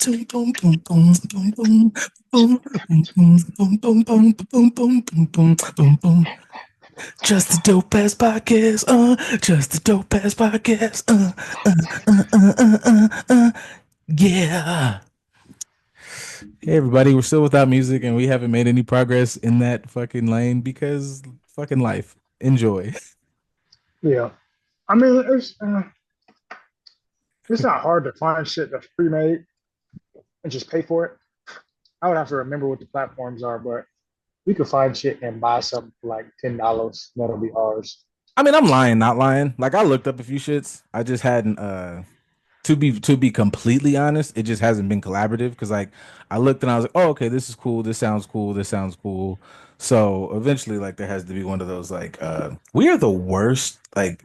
Just a dope ass podcast, just a dope ass podcast, yeah. Hey everybody, we're still without music and we haven't made any progress in that fucking lane because fucking life. Enjoy. Yeah, I mean it's not hard to find shit that's pre-made and just pay for it. I would have to remember what the platforms are, but we could find shit and buy something for like $10 that'll be ours. I mean, I'm lying, not lying. Like I looked up a few shits. I just hadn't to be completely honest, it just hasn't been collaborative because like I looked and I was like, oh, okay, this is cool, this sounds cool, this sounds cool. So eventually, like there has to be one of those like we are the worst, like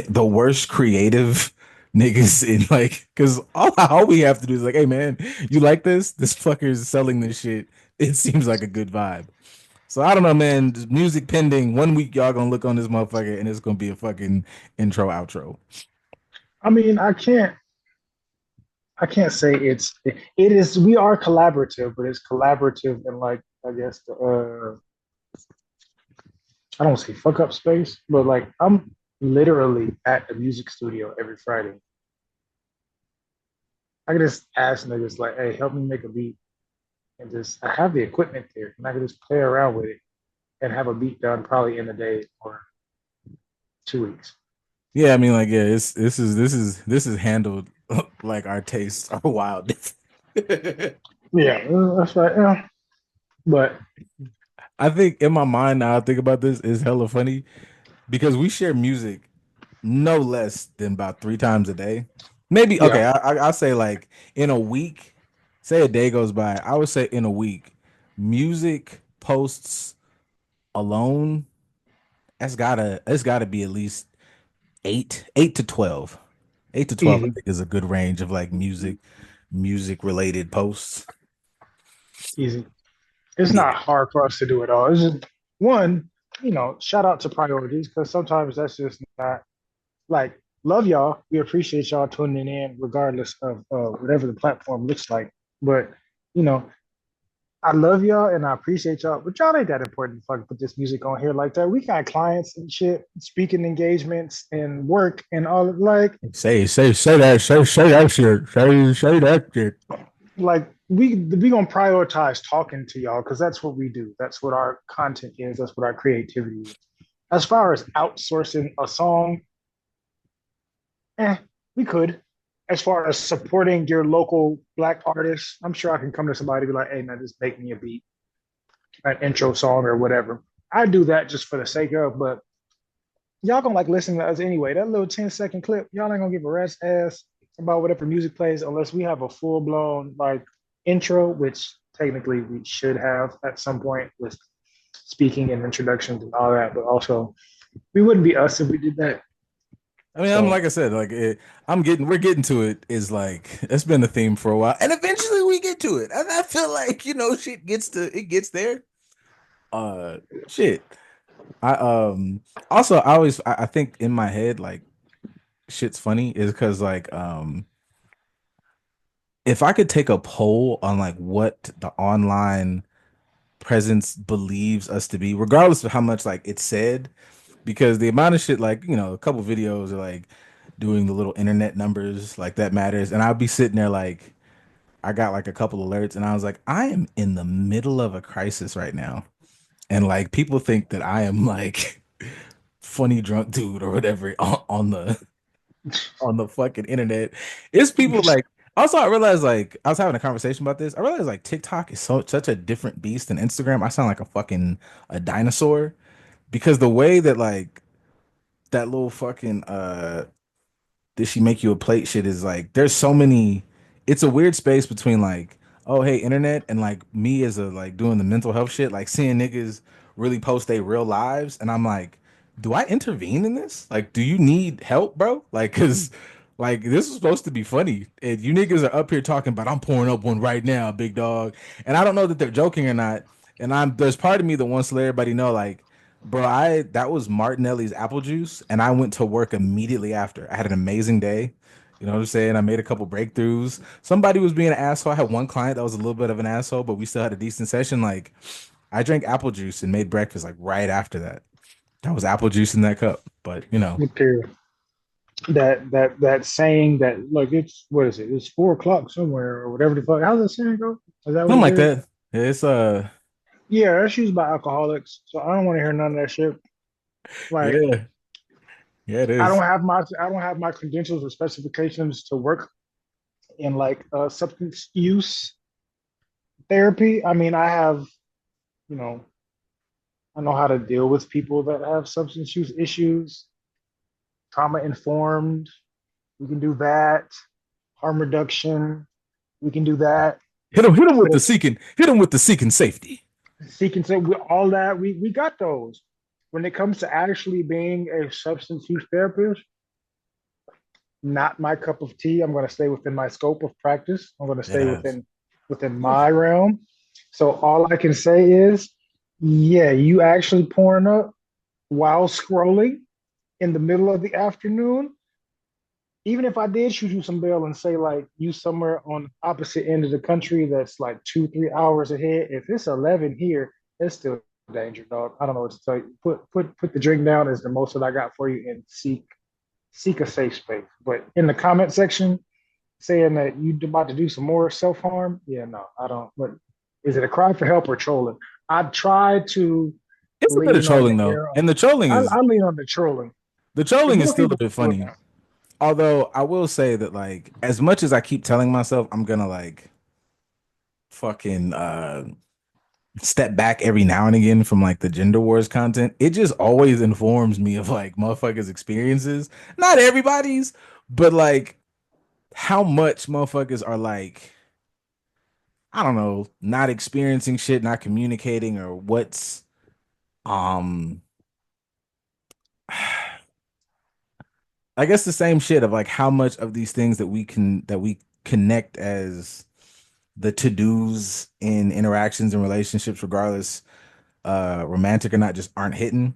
the worst creative niggas in like because all we have to do is like, hey man, you like this? This fucker is selling this shit. It seems like a good vibe. So I don't know, man. Just music pending. One week y'all gonna look on this motherfucker and it's gonna be a fucking intro outro. I mean, I can't say it is. We are collaborative, but it's collaborative in like I guess the I don't say fuck up space, but like I'm literally at the music studio every Friday. I can just ask niggas like, hey, help me make a beat, and just I have the equipment there, and I can just play around with it and have a beat done probably in a day or 2 weeks. Yeah, I mean, like, yeah, it's this is handled like our tastes are wild. Yeah, that's right. Yeah. But I think in my mind now, I think about this is hella funny because we share music no less than about 3 times a day. Maybe okay, yeah, I'll say like in a week, say a day goes by. I would say in a week, music posts alone, it's gotta be at least eight to 12. 8 to 12, I easy, think, is a good range of like music related posts. easy. It's Yeah. not hard for us to do it all. It's just one, shout out to priorities because sometimes that's just not like love y'all. We appreciate y'all tuning in regardless of whatever the platform looks like. But you know, I love y'all and I appreciate y'all, but y'all ain't that important to fucking put this music on here like that. We got clients and shit, speaking engagements and work and all of Say that say that shit. Say that shit. like we gonna prioritize talking to y'all because that's what we do. That's what our content is. That's what our creativity is. As far as outsourcing a song, we could. As far as supporting your local black artists, I'm sure I can come to somebody and be like, hey man, just make me a beat, an intro song or whatever. I do that just for the sake of, but y'all gonna like listen to us anyway. That little 10-second clip, y'all ain't gonna give a rat's ass about whatever music plays unless we have a full blown like intro, which technically we should have at some point with speaking and introductions and all that. But also, we wouldn't be us if we did that. I mean, I'm So like I said, like we're getting to it. Is like it's been a theme for a while, and eventually we get to it. And I feel like shit gets there. Uh, shit. I also I think in my head like shit's funny is because like if I could take a poll on like what the online presence believes us to be, regardless of how much like it's said, because the amount of shit like a couple videos are like doing the little internet numbers like that matters, and I'll be sitting there like I got like a couple alerts, and I was like, I am in the middle of a crisis right now, and like people think that I am like funny drunk dude or whatever on the fucking internet. It's people like also I realized like I was having a conversation about this. I realized like TikTok is such a different beast than Instagram. I sound like a dinosaur because the way that like that little fucking did she make you a plate shit is like there's so many it's a weird space between like oh hey internet and like me as a like doing the mental health shit like seeing niggas really post their real lives and I'm like do I intervene in this like do you need help bro like cuz like this is supposed to be funny and you niggas are up here talking about I'm pouring up one right now big dog and I don't know that they're joking or not and I'm there's part of me that wants to let everybody know like bro, that was Martinelli's apple juice, and I went to work immediately after. I had an amazing day. You know what I'm saying? I made a couple breakthroughs. Somebody was being an asshole. I had one client that was a little bit of an asshole, but we still had a decent session. Like I drank apple juice and made breakfast like right after that. That was apple juice in that cup. But you know, Okay. That saying that look, it's what is it? It's 4 o'clock somewhere or whatever the fuck. How's that saying go? Is that what something it like is? that. It's Yeah, that's used by alcoholics. So I don't want to hear none of that shit. Like yeah, yeah, it is. I don't have my credentials or specifications to work in like substance use therapy. I mean, I have, you know, I know how to deal with people that have substance use issues, trauma informed. We can do that. Harm reduction. We can do that. Hit him with But the seeking, hit him with the seeking safety. seeking to all that we got those. When it comes to actually being a substance use therapist, not my cup of tea. I'm going to stay within my scope of practice. I'm going to stay Yes. within my realm. So all I can say is, yeah, you actually pouring up while scrolling in the middle of the afternoon. Even if I did shoot you some bail and say like you somewhere on the opposite end of the country that's like 2 3 hours ahead, if it's 11 here, it's still danger, dog. I don't know what to tell you. Put the drink down is the most that I got for you, and seek a safe space. But in the comment section, saying that you about to do some more self harm, yeah, no, I don't. But is it a cry for help or trolling? I try to It's a bit of lean on the trolling though, air. and the trolling is I lean on the trolling the because trolling is more still a people bit do it funny. now. Although I will say that like as much as I keep telling myself I'm gonna like fucking step back every now and again from like the gender wars content, it just always informs me of like motherfuckers' experiences. Not everybody's, but like how much motherfuckers are like, I don't know, not experiencing shit, not communicating, or what's um I guess the same shit of like how much of these things that we connect as the to-dos in interactions and relationships, regardless romantic or not, just aren't hitting.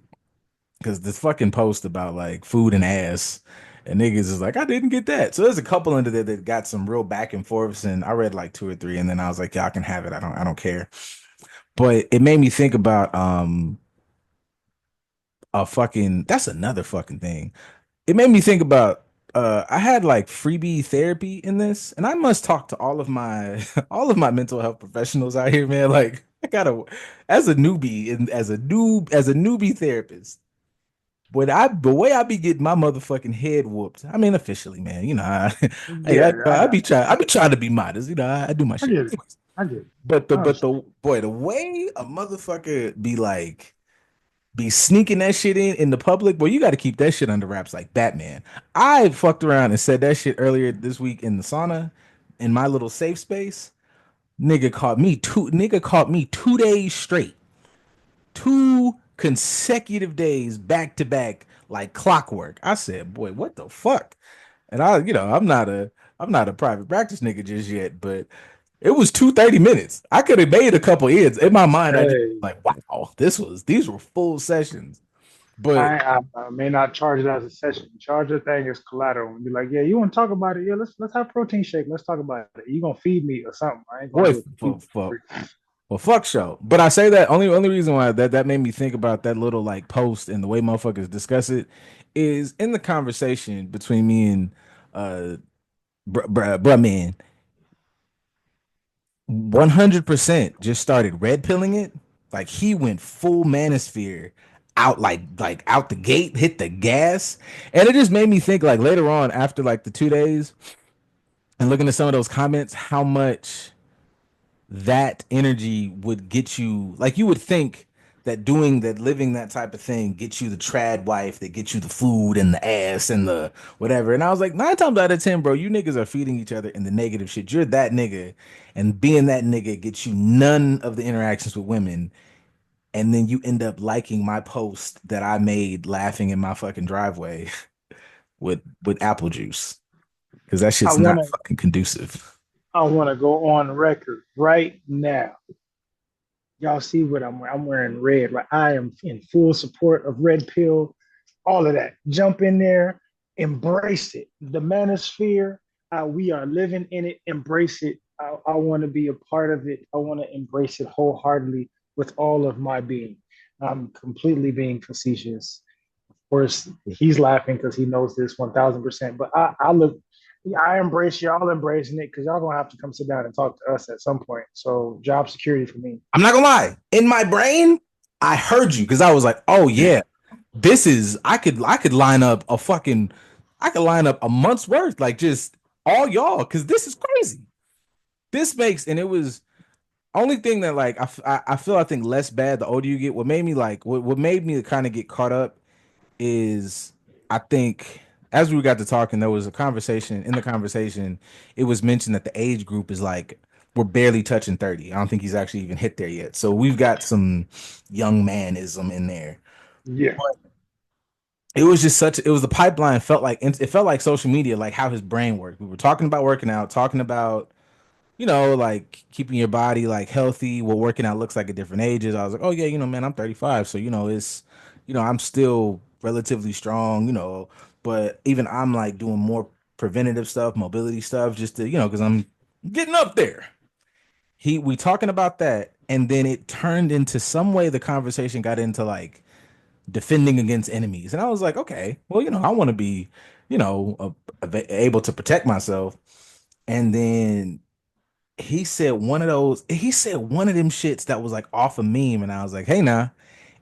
Because this fucking post about like food and ass and niggas is like, I didn't get that. So there's a couple under there that got some real back and forths, and I read like two or three, and then I was like, y'all can have it. I don't care. But it made me think about a fucking that's another fucking thing. It made me think about I had like freebie therapy in this, and I must talk to all of my all of my mental health professionals out here, man. Like I gotta as a newbie and as a newbie therapist. But the way I be getting my motherfucking head whooped, I mean officially, man. You know, Yeah, I got. I be trying to be modest. You know, I do my I shit. get it. I get it. But I understand. the boy, the way a motherfucker be like be sneaking that shit in the public, boy, you got to keep that shit under wraps like Batman. I fucked around and said that shit earlier this week in the sauna in my little safe space. Nigga caught me 2 days straight, 2 consecutive days back to back like clockwork. I said, boy, what the fuck? And I'm not a private practice nigga just yet, but it was 2 30 minutes. I could have made a couple ends. In my mind, I just Hey, like, wow, these were full sessions. But I may not charge it as a session. Charge the thing as collateral and be like, yeah, you want to talk about it? Yeah, let's have protein shake. Let's talk about it. You gonna feed me or something? I ain't gonna boy, do it completely for free. well, fuck show. But I say that only reason why that made me think about that little like post and the way motherfuckers discuss it is in the conversation between me and uh bruh man 100% just started red pilling it. Like he went full manosphere out like out the gate, hit the gas. And it just made me think like later on after like the 2 days and looking at some of those comments, how much that energy would get you like you would think that doing that living that type of thing gets you the trad wife that gets you the food and the ass and the whatever. And I was like, 9 times out of 10, bro, you niggas are feeding each other in the negative shit. You're that nigga, and being that nigga gets you none of the interactions with women. And then you end up liking my post that I made laughing in my fucking driveway with apple juice. Because that I shit's not wanna fucking conducive. I wanna go on record right now. Y'all see what I'm wearing? I'm wearing red. Right, I am in full support of red pill. All of that. Jump in there. embrace it. The manosphere, we are living in it. Embrace it. I want to be a part of it. I want to embrace it wholeheartedly with all of my being. I'm completely being facetious. Of course, he's laughing because he knows this 1000%. But I look, I embrace y'all embracing it because y'all gonna have to come sit down and talk to us at some point. So job security for me. I'm not gonna lie. In my brain, I heard you because I was like, oh yeah, this is I could line up a fucking I could line up a month's worth, like just all y'all, because this is crazy. This makes and it was only thing that like I feel I think less bad the older you get. What made me like what made me kind of get caught up is I think as we got to talking, there was a conversation. In the conversation, it was mentioned that the age group is like we're barely touching 30. I don't think he's actually even hit there yet. So we've got some young manism in there. Yeah. It was just such it was the pipeline felt like it felt like social media, like how his brain worked. We were talking about working out, talking about like keeping your body like healthy, what working out looks like at different ages. I was like, oh yeah, man, I'm 35, so it's, I'm still relatively strong, but even I'm like doing more preventative stuff, mobility stuff, just to, because I'm getting up there. We talking about that, and then it turned into some way the conversation got into like defending against enemies, and I was like, okay, well, I want to be, able to protect myself, and then he said one of them shits that was like off a meme, and I was like, hey nah.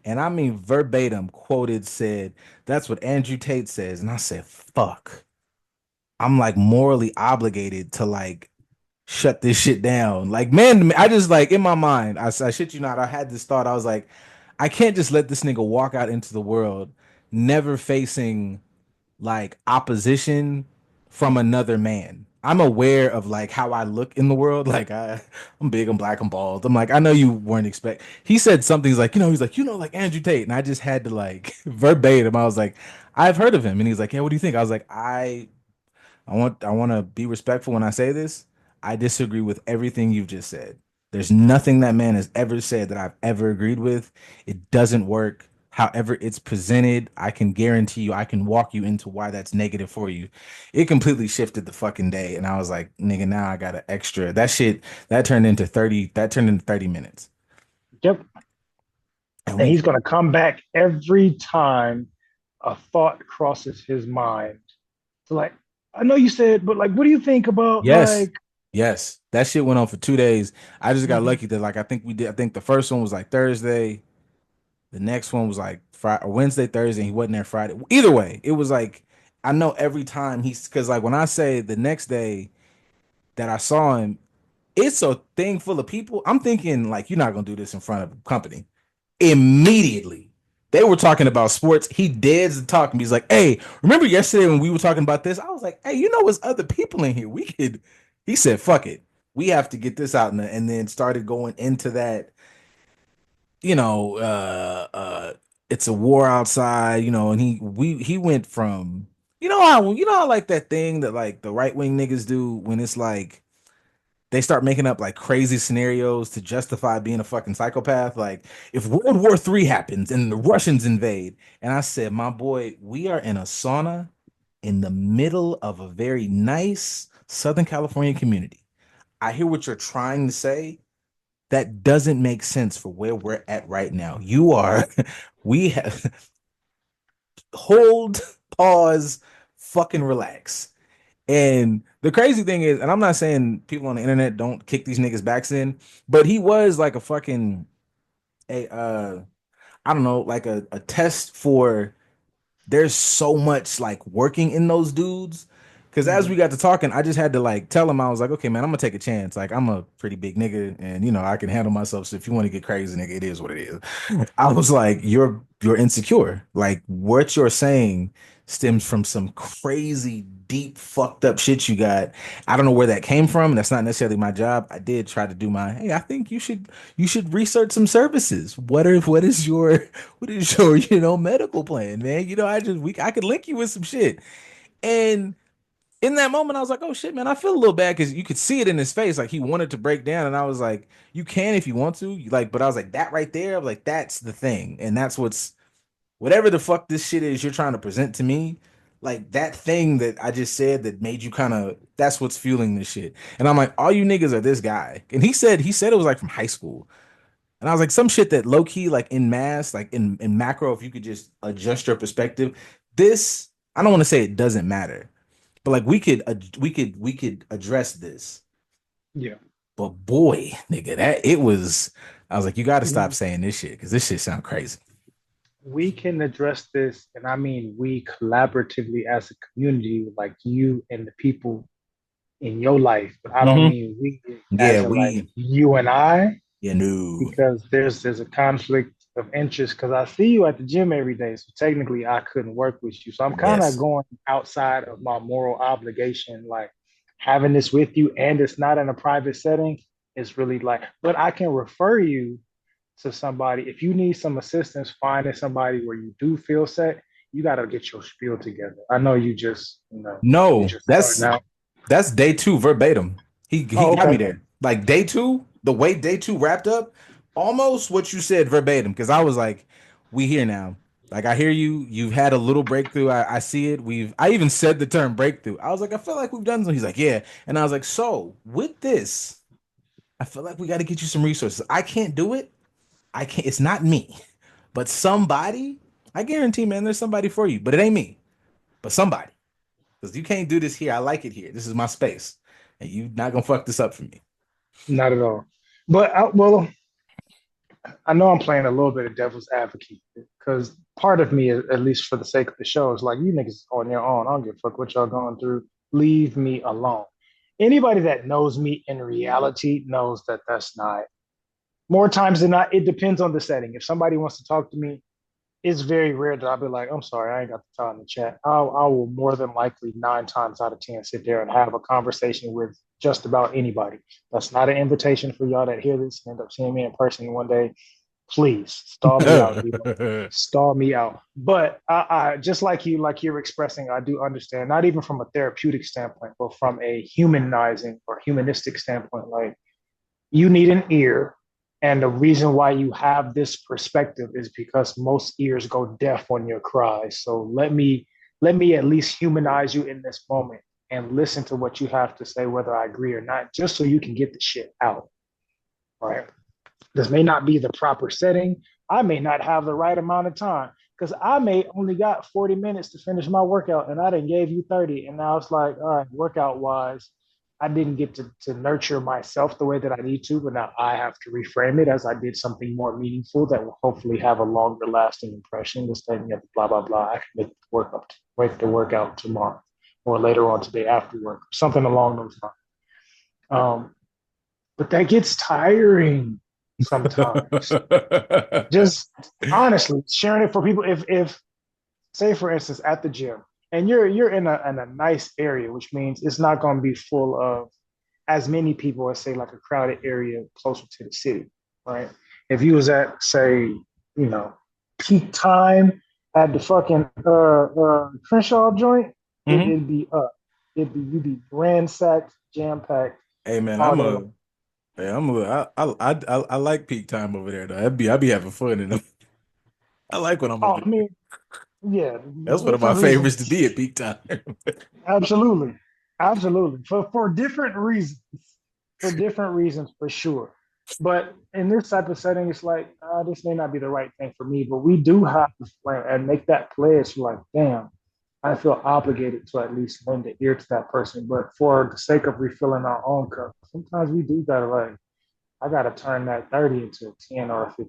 And I mean verbatim quoted said, that's what Andrew Tate says. And I said, fuck. I'm like morally obligated to like shut this shit down. Like, man, I just like in my mind, I shit you not, I had this thought. I was like, I can't just let this nigga walk out into the world never facing like opposition from another man. I'm aware of like how I look in the world. Like I'm big, I'm black, I'm bald. I'm like, I know you weren't expect. He said something. He's like, he's like, like Andrew Tate, and I just had to like verbatim. I was like, I've heard of him, and he's like, yeah, what do you think? I was like, I want to be respectful when I say this. I disagree with everything you've just said. There's nothing that man has ever said that I've ever agreed with. It doesn't work. However it's presented, I can guarantee you, I can walk you into why that's negative for you. It completely shifted the fucking day, and I was like, nigga, now I got an extra. That shit that turned into 30. That turned into 30 minutes, Yep. and And we he's gonna come back every time a thought crosses his mind. So like, I know you said, but like, what do you think about yes, like? yes, that shit went on for 2 days. I just got Mhm. lucky that like I think we did. I think the first one was like Thursday. The next one was like Friday or Wednesday, Thursday. And he wasn't there Friday. Either way, it was like I know every time he's because like when I say the next day that I saw him, it's a thing full of people. I'm thinking like you're not gonna do this in front of a company. Immediately, they were talking about sports. He dares to talk to me. He's like, "Hey, remember yesterday when we were talking about this?" I was like, "Hey, there's other people in here. We could." He said, "Fuck it, we have to get this out," and then started going into that you know, it's a war outside, and he went from how like that thing that like the right wing niggas do when it's like they start making up like crazy scenarios to justify being a fucking psychopath. Like if World War III happens and the Russians invade, and I said, my boy, we are in a sauna in the middle of a very nice Southern California community. I hear what you're trying to say, that doesn't make sense for where we're at right now. You are, we have, hold, pause, fucking relax. And the crazy thing is, and I'm not saying people on the internet don't kick these niggas backs in, but he was like a fucking, a, I don't know, like a test for there's so much like working in those dudes. Cause as we Mhm. got to talking, I just had to like tell him, I was like, okay, man, I'm gonna take a chance. Like I'm a pretty big nigga and I can handle myself. So if you want to get crazy, nigga, it is what it is. I was like, you're insecure. Like what you're saying stems from some crazy, deep, fucked up shit you got. I don't know where that came from. That's not necessarily my job. I did try to do my, hey, I think you should research some services. What is your medical plan, man? I could link you with some shit. And in that moment, I was like, oh shit, man, I feel a little bad because you could see it in his face. Like he wanted to break down. And I was like, you can if you want to. Like, but I was like, that right there, like, that's the thing. And that's whatever the fuck this shit is you're trying to present to me. like that thing that I just said that made you kind of that's what's fueling this shit. And I'm like, all you niggas are this guy. And he said it was like from high school. And I was like, some shit that low key, like in mass, like in macro, if you could just adjust your perspective, this I don't want to say it doesn't matter, but like we could address this. Yeah. But boy, nigga, that it was. I was like, you got to stop saying this shit because this shit sound crazy. We can address this, and I mean we collaboratively as a community, like you and the people in your life. But I don't Hmm. mean we Yeah, as in like we. you and I, Yeah, no. because there's a conflict of interest. Because I see you at the gym every day, so technically I couldn't work with you. So I'm kind of Yes. going outside of my moral obligation, like having this with you, and it's not in a private setting. It's really like, but I can refer you to somebody. If you need some assistance finding somebody where you do feel set, you got to get your spiel together. I know you No, just starting that's out. that's day two verbatim. He Oh, got me okay. there. Like day two, the way day two wrapped up, almost what you said verbatim. Because I was like, we here now. Like I hear you. You've had a little breakthrough. I see it. I even said the term breakthrough. I was like, I feel like we've done something. He's like, yeah. And I was like, so with this, I feel like we got to get you some resources. I can't do it. I can't. It's not me, but somebody. I guarantee, man, there's somebody for you. But it ain't me. But somebody. Because you can't do this here. I like it here. This is my space. And you not gonna fuck this up for me. Not at all. But well, I know I'm playing a little bit of devil's advocate because part of me, at least for the sake of the show, is like, you niggas on your own. I don't give a fuck what y'all going through. Leave me alone. Anybody that knows me in reality knows that that's not. More times than not, it depends on the setting. If somebody wants to talk to me, it's very rare that I'll be like, I'm sorry, I ain't got the time to chat. I will more than likely 9 times out of 10 sit there and have a conversation with just about anybody. That's not an invitation for y'all that hear this and end up seeing me in person one day. Please stall me out, Debo. Stall me out. But I just like you're expressing, I do understand, not even from a therapeutic standpoint, but from a humanizing or humanistic standpoint, like you need an ear. And the reason why you have this perspective is because most ears go deaf on your cries. So let me at least humanize you in this moment and listen to what you have to say, whether I agree or not, just so you can get the shit out. Right. This may not be the proper setting. I may not have the right amount of time because I may only got 40 minutes to finish my workout and I didn't gave you 30. And now it's like, all right, workout wise, I didn't get to nurture myself the way that I need to, but now I have to reframe it as I did something more meaningful that will hopefully have a longer lasting impression. Instead of blah, blah, blah. I can make the workout tomorrow or later on today after work, something along those lines. But that gets tiring sometimes. Just honestly sharing it for people. If say for instance at the gym and you're in a nice area, which means it's not going to be full of as many people as say like a crowded area closer to the city, right? If you was at say peak time at the fucking Crenshaw joint, Hmm. it'd be up. You'd be ransacked, jam packed Hey man, all day long. I like peak time over there though. I be having fun in them. I like when I'm Oh, over I there. mean, yeah, That's one of my different favorites to reasons. be at peak time. Absolutely, absolutely. For different reasons, for sure. But in this type of setting, it's like this may not be the right thing for me. But we do have to plan and make that pledge. Like, damn, I feel obligated to at least lend the ear to that person. But for the sake of refilling our own cup, sometimes we do gotta like, I gotta turn that 30 into a 10 or a 15,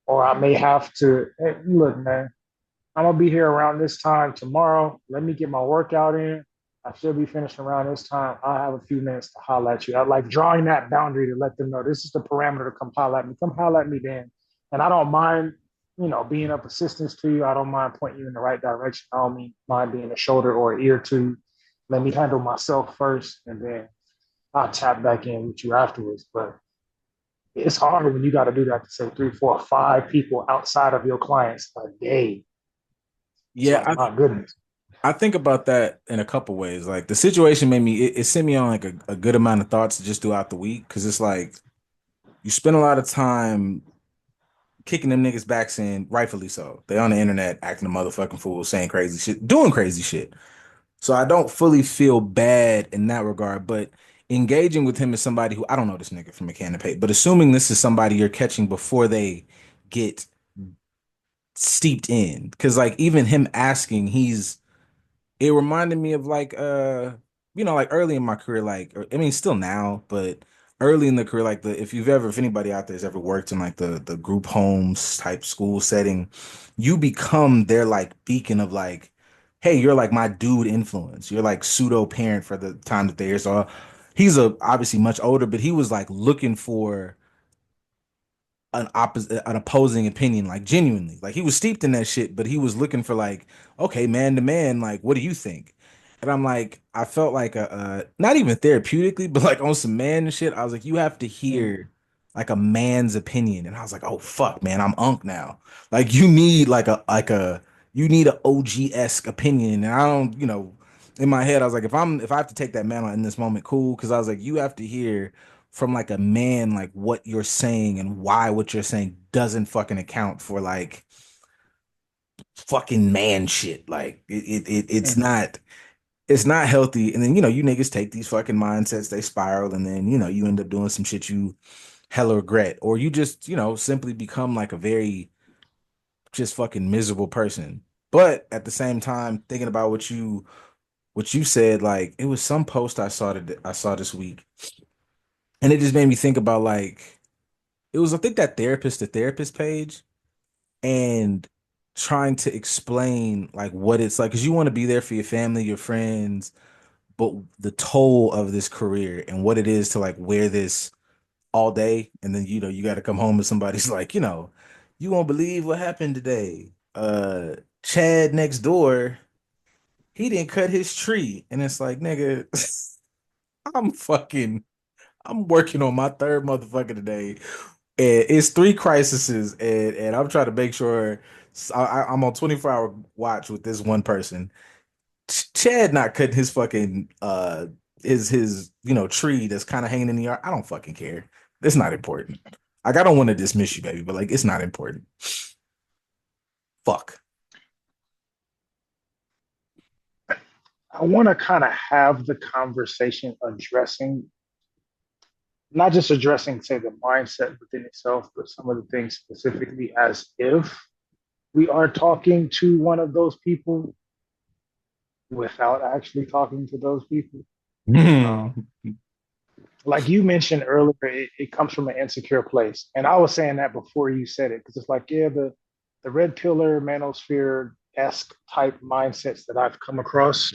or I may have to. Hey, look, man, I'm gonna be here around this time tomorrow. Let me get my workout in. I should be finishing around this time. I'll have a few minutes to holler at you. I like drawing that boundary to let them know this is the parameter to come holler at me. Come holler at me then. And I don't mind, being of assistance to you. I don't mind pointing you in the right direction. I don't mind being a shoulder or an ear to you. Let me handle myself first, and then I'll tap back in with you afterwards. But it's hard when you got to do that to say 3, 4, 5 people outside of your clients a day. It's Yeah, like, my goodness. I think about that in a couple ways. Like the situation made me it sent me on like a good amount of thoughts just throughout the week because it's like you spend a lot of time kicking them niggas backs in, rightfully so. They on the internet acting a motherfucking fool, saying crazy shit, doing crazy shit. So I don't fully feel bad in that regard, but engaging with him as somebody who I don't know this nigga from a can of paint, but assuming this is somebody you're catching before they get steeped in, because like even him asking, it reminded me of like like early in my career, like I mean still now, but early in the career, like if anybody out there has ever worked in like the group homes type school setting, you become their like beacon of like, hey, you're like my dude influence. You're like pseudo parent for the time that they're here. So he's a obviously much older, but he was like looking for an opposing opinion, like genuinely. Like he was steeped in that shit, but he was looking for like, okay, man to man, like, what do you think? And I'm like, I felt like not even therapeutically, but like on some man shit. I was like, you have to Mm, hear like a man's opinion. And I was like, oh fuck, man, I'm unk now. Like you need you need a OG-esque opinion. And I don't, in my head, I was like, if I have to take that man on in this moment, cool. Cause I was like, you have to hear from like a man like what you're saying and why what you're saying doesn't fucking account for like fucking man shit. Like mm, it's not healthy. And then you niggas take these fucking mindsets, they spiral, and then you end up doing some shit you hella regret, or you just simply become like a very just fucking miserable person. But at the same time, thinking about what you said, like it was some post I saw this week, and it just made me think about like it was I think that therapist to therapist page and trying to explain like what it's like because you want to be there for your family, your friends, but the toll of this career and what it is to like wear this all day and then you got to come home and somebody's like, you won't believe what happened today. Chad next door, he didn't cut his tree. And it's like, nigga, I'm fucking I'm working on my third motherfucker today. And it's three crises, and I'm trying to make sure I'm on 24-hour watch with this one person. Chad not cutting his fucking his tree that's kind of hanging in the yard. I don't fucking care. It's not important. Like I don't want to dismiss you, baby, but like it's not important. Fuck. I want to kind of have the conversation addressing, not just addressing, say, the mindset within itself, but some of the things specifically as if we are talking to one of those people without actually talking to those people. Um, like you mentioned earlier, it comes from an insecure place. And I was saying that before you said it, because it's like, yeah, the red pillar, manosphere esque type mindsets that I've come across,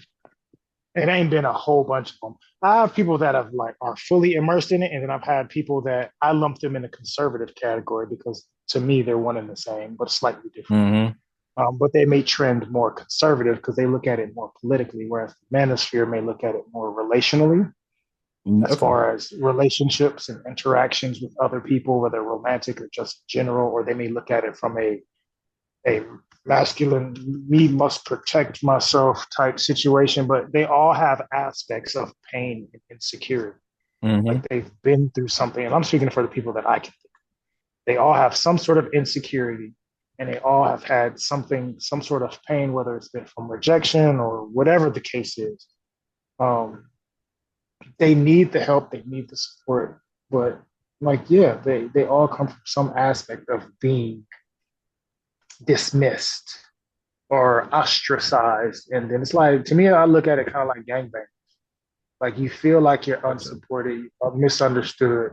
it ain't been a whole bunch of them. I have people that have like are fully immersed in it, and then I've had people that I lump them in the conservative category because to me they're one and the same, but slightly different. Mm-hmm. But they may trend more conservative because they look at it more politically, whereas the manosphere may look at it more relationally, as Okay. far as relationships and interactions with other people, whether romantic or just general, or they may look at it from a masculine me must protect myself type situation, but they all have aspects of pain and insecurity. Mm-hmm. Like they've been through something, and I'm speaking for the people that I can think. They all have some sort of insecurity, and they all have had something, some sort of pain, whether it's been from rejection or whatever the case is. Um, they need the help, they need the support, but like yeah, they all come from some aspect of being dismissed or ostracized. And then it's like, to me, I look at it kind of like gangbang. Like you feel like you're Gotcha. unsupported, you're misunderstood,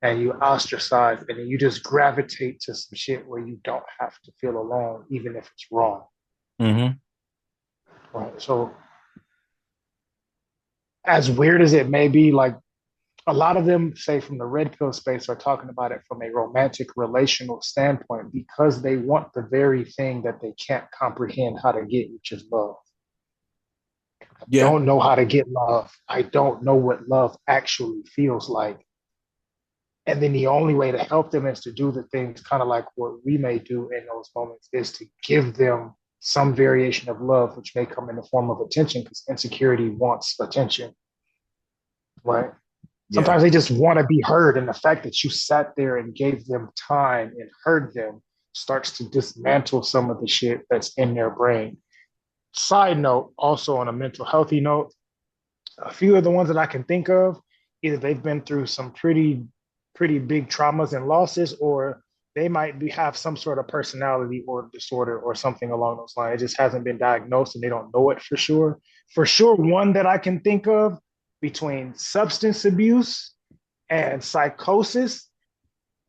and you ostracized, and then you just gravitate to some shit where you don't have to feel alone, even if it's wrong. Mm-hmm. Right. So, as weird as it may be, like a lot of them, say from the red pill space, are talking about it from a romantic relational standpoint because they want the very thing that they can't comprehend how to get, which is love. Yeah. Don't know how to get love. I don't know what love actually feels like. And then the only way to help them is to do the things kind of like what we may do in those moments is to give them some variation of love, which may come in the form of attention because insecurity wants attention, right? Yeah. Sometimes they just want to be heard. And the fact that you sat there and gave them time and heard them starts to dismantle some of the shit that's in their brain. Side note, also on a mental healthy note, a few of the ones that I can think of, either they've been through some pretty big traumas and losses, or they might have some sort of personality or disorder or something along those lines. It just hasn't been diagnosed and they don't know it for sure. For sure, one that I can think of between substance abuse and psychosis,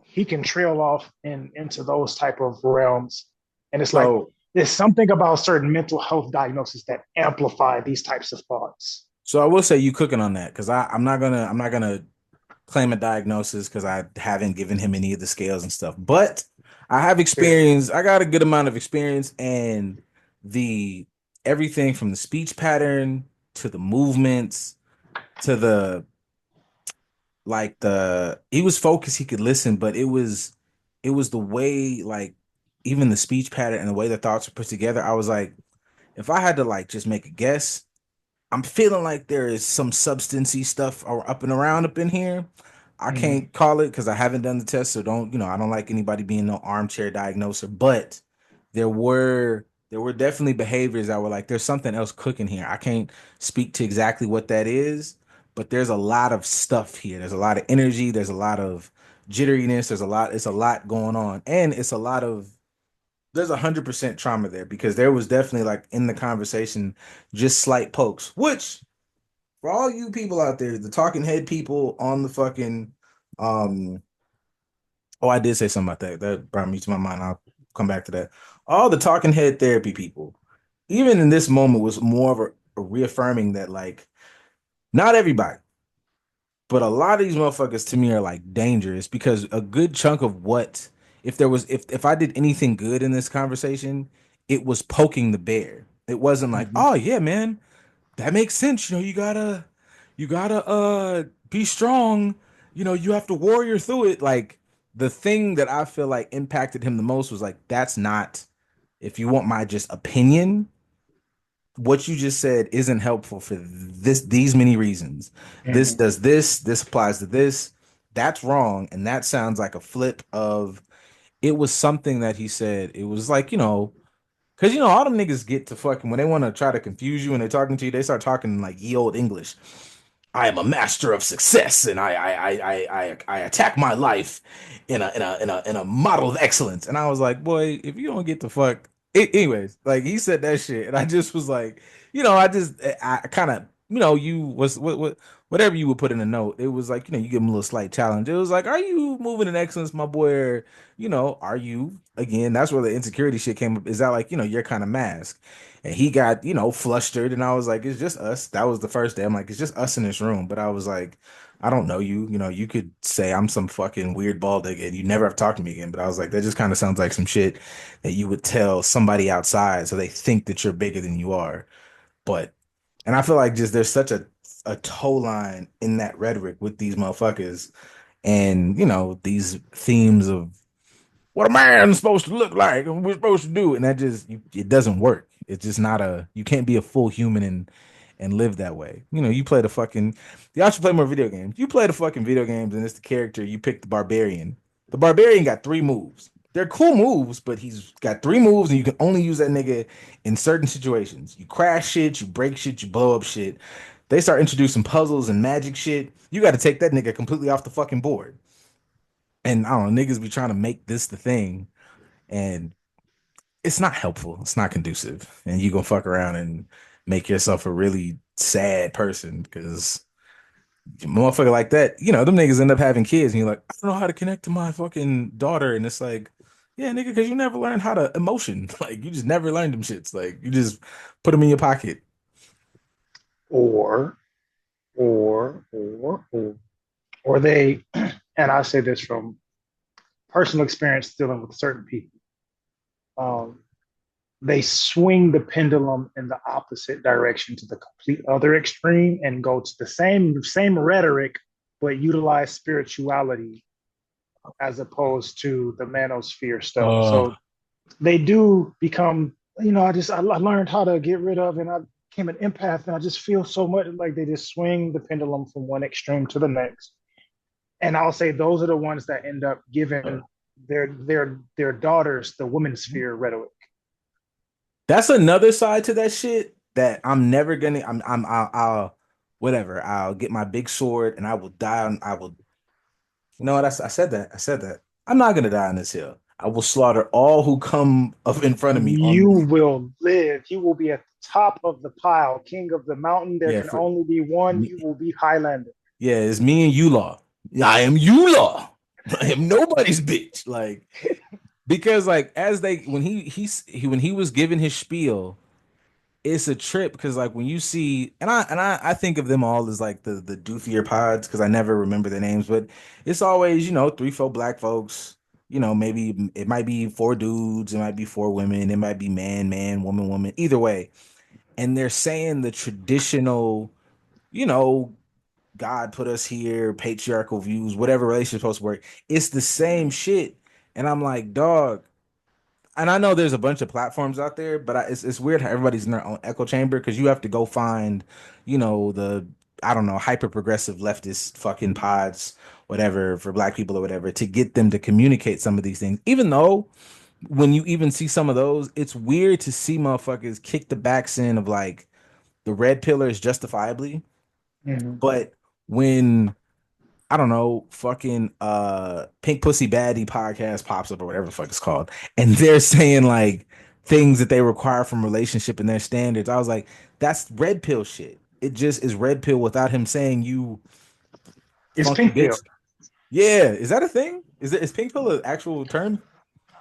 he can trail off into those type of realms. And it's like So there's something about certain mental health diagnoses that amplify these types of thoughts. so I will say you cooking on that because I'm not gonna claim a diagnosis because I haven't given him any of the scales and stuff. But I have Yeah. experience. I got a good amount of experience and the everything from the speech pattern to the movements to the like the he was focused, he could listen, but it was the way like even the speech pattern and the way the thoughts were put together. I was like, if I had to like just make a guess, I'm feeling like there is some substancey stuff up and around up in here. I Mm-hmm. can't call it because I haven't done the test, so I don't like anybody being no armchair diagnoser. But there were definitely behaviors that were like, there's something else cooking here. I can't speak to exactly what that is, but there's a lot of stuff here. There's a lot of energy. There's a lot of jitteriness. It's a lot going on, and it's a lot of there's 100% trauma there because there was definitely like in the conversation just slight pokes, which for all you people out there, the talking head people on the fucking um oh, I did say something about that. That brought me to my mind. I'll come back to that. All the talking head therapy people, even in this moment, was more of a reaffirming that like not everybody, but a lot of these motherfuckers to me are like dangerous because a good chunk of what if I did anything good in this conversation, it was poking the bear. It wasn't like, Mm-hmm. oh yeah, man, that makes sense. You gotta be strong. You have to warrior through it. Like the thing that I feel like impacted him the most was like, that's not if you want my just opinion, what you just said isn't helpful for these many reasons. This Mm-hmm. does this, this applies to this. That's wrong. And that sounds like a flip of it was something that he said. It was like, because all them niggas get to fucking when they want to try to confuse you and they're talking to you, they start talking in like ye old English. I am a master of success, and I attack my life in a model of excellence. And I was like, boy, if you don't get the fuck. Anyways, like he said that shit, and I just was like, I kind of, you was whatever you would put in a note. It was like, you give him a little slight challenge. It was like, are you moving in excellence, my boy? Or, are you again? That's where the insecurity shit came up. Is that like, you're kind of masked? And he got, flustered. And I was like, it's just us. That was the first day. I'm like, it's just us in this room. But I was like, I don't know you. You could say I'm some fucking weird bald nigga and you never have talked to me again. But I was like, that just kind of sounds like some shit that you would tell somebody outside so they think that you're bigger than you are. But, and I feel like just there's such a toe line in that rhetoric with these motherfuckers and, these themes of what a man's supposed to look like and we're supposed to do. And that just it doesn't work. It's just not you can't be a full human and live that way. You play the fucking y'all should play more video games. You play the fucking video games and it's the character, you pick the barbarian. The barbarian got three moves. They're cool moves, but he's got three moves and you can only use that nigga in certain situations. You crash shit, you break shit, you blow up shit. They start introducing puzzles and magic shit. You got to take that nigga completely off the fucking board. And I don't know, niggas be trying to make this the thing and it's not helpful. It's not conducive. And you gonna fuck around and make yourself a really sad person because motherfucker like that, them niggas end up having kids and you're like, I don't know how to connect to my fucking daughter. And it's like, yeah, nigga, because you never learned how to emotion. Like you just never learned them shits. Like you just put them in your pocket. Or, or they, and I say this from personal experience dealing with certain people. Um, they swing the pendulum in the opposite direction to the complete other extreme and go to the same rhetoric, but utilize spirituality as opposed to the manosphere stuff. Uh, So they do become, I learned how to get rid of and I became an empath, and I just feel so much like they just swing the pendulum from one extreme to the next. And I'll say those are the ones that end up giving their daughters the women's sphere rhetoric. That's another side to that shit that I'm never gonna. I'll whatever. I'll get my big sword and I will die on. I will. You know what? I said that. I said that. I'm not gonna die on this hill. I will slaughter all who come up in front of me on You this. will live. You will be at the top of the pile, king of the mountain. There Yeah, can for only be one. me. You will be Highlander. Yeah, it's me and you law. I am you law. I am nobody's bitch. Like because like as they when he was giving his spiel, it's a trip because like when you see and I think of them all as like the doofier pods because I never remember their names, but it's always, you know, three, four black folks. You know, maybe it might be four dudes, it might be four women, it might be man, man, woman, woman, either way. And they're saying the traditional, you know, God put us here, patriarchal views, whatever relationship's supposed to work. It's the same shit. And I'm like, dog, and I know there's a bunch of platforms out there, but it's weird how everybody's in their own echo chamber because you have to go find, you know, the I don't know, hyper progressive leftist fucking pods, whatever, for black people or whatever, to get them to communicate some of these things. Even though when you even see some of those, it's weird to see motherfuckers kick the backs in of like the red pillars justifiably, Mhm. but when I don't know, fucking Pink Pussy Baddie podcast pops up or whatever the fuck it's called, and they're saying like things that they require from relationship and their standards. I was like, that's red pill shit. It just is red pill without him saying you It's funky pink pill. bitch. Yeah, is that a thing? Is pink pill an actual term?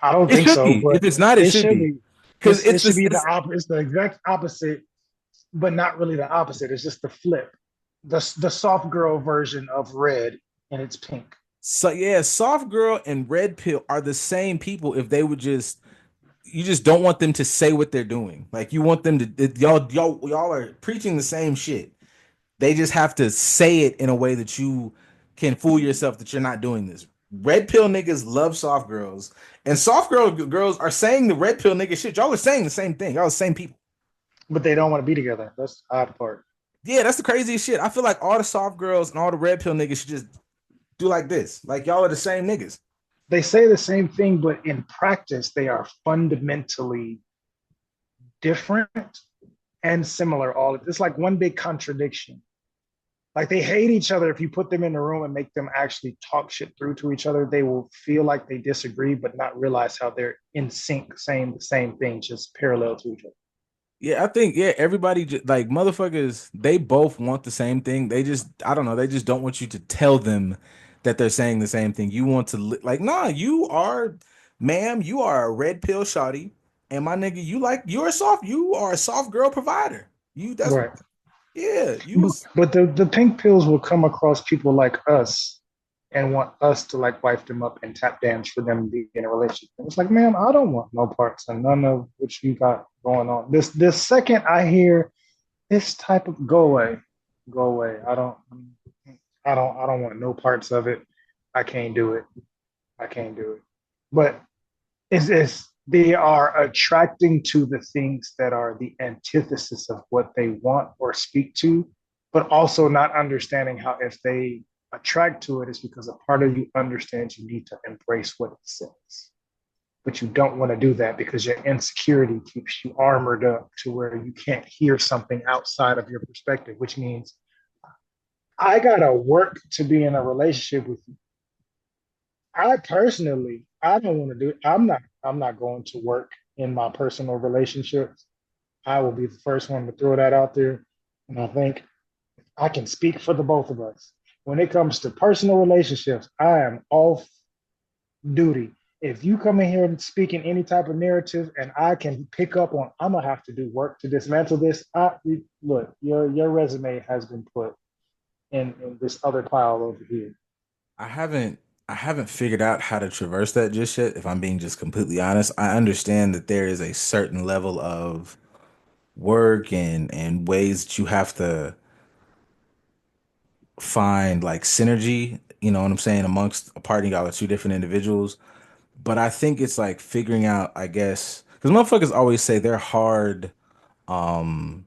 I don't It think should so, be. but If it's not, it it should should be. be. Because It it's should this be the it's op. It's the exact opposite, but not really the opposite. It's just the flip. The soft girl version of red, and it's pink. so yeah, soft girl and red pill are the same people if they would just you just don't want them to say what they're doing. Like you want them to y'all are preaching the same shit. They just have to say it in a way that you can fool yourself that you're not doing this. Red pill niggas love soft girls, and girls are saying the red pill nigga shit. Y'all are saying the same thing. Y'all are the same people. But they don't want to be together. That's the odd part. Yeah, that's the craziest shit. I feel like all the soft girls and all the red pill niggas should just do like this. Like y'all are the same niggas. They say the same thing, but in practice, they are fundamentally different and similar. All it's like one big contradiction. Like they hate each other. If you put them in a room and make them actually talk shit through to each other, they will feel like they disagree, but not realize how they're in sync, saying the same thing, just parallel to each other. Yeah, I think yeah, everybody just like motherfuckers, they both want the same thing. They just I don't know, they just don't want you to tell them that they're saying the same thing. You want to like, nah, you are, ma'am, you are a red pill shawty, and my nigga, you are a soft girl provider. You that's Right. yeah, you But the pink pills will come across people like us and want us to like wife them up and tap dance for them to be in a relationship. It's like, man, I don't want no parts and none of what you got going on. This second I hear this type of go away, go away. I don't want no parts of it. I can't do it. I can't do it. But it's they are attracting to the things that are the antithesis of what they want or speak to, but also not understanding how if they attract to it, it's because a part of you understands you need to embrace what it says. But you don't want to do that because your insecurity keeps you armored up to where you can't hear something outside of your perspective, which means I gotta work to be in a relationship with you. I personally, I don't want to do it. I'm not going to work in my personal relationships. I will be the first one to throw that out there. And I think I can speak for the both of us. When it comes to personal relationships, I am off duty. If you come in here and speak in any type of narrative and I can pick up on, I'm gonna have to do work to dismantle this. Look, your resume has been put in this other pile over here. I haven't I haven't figured out how to traverse that just yet, if I'm being just completely honest. I understand that there is a certain level of work and ways that you have to find like synergy, you know what I'm saying, amongst a party y'all are two different individuals. But I think it's like figuring out, I guess, because motherfuckers always say they're hard, um,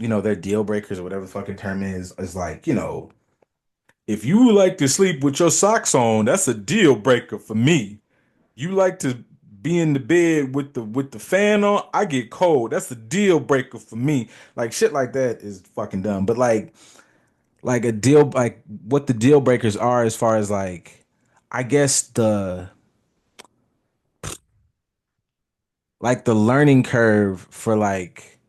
their deal breakers or whatever the fucking term is like, if you like to sleep with your socks on, that's a deal breaker for me. You like to be in the bed with the fan on, I get cold. That's a deal breaker for me. Like shit like that is fucking dumb. But like a deal like what the deal breakers are as far as like I guess the learning curve for like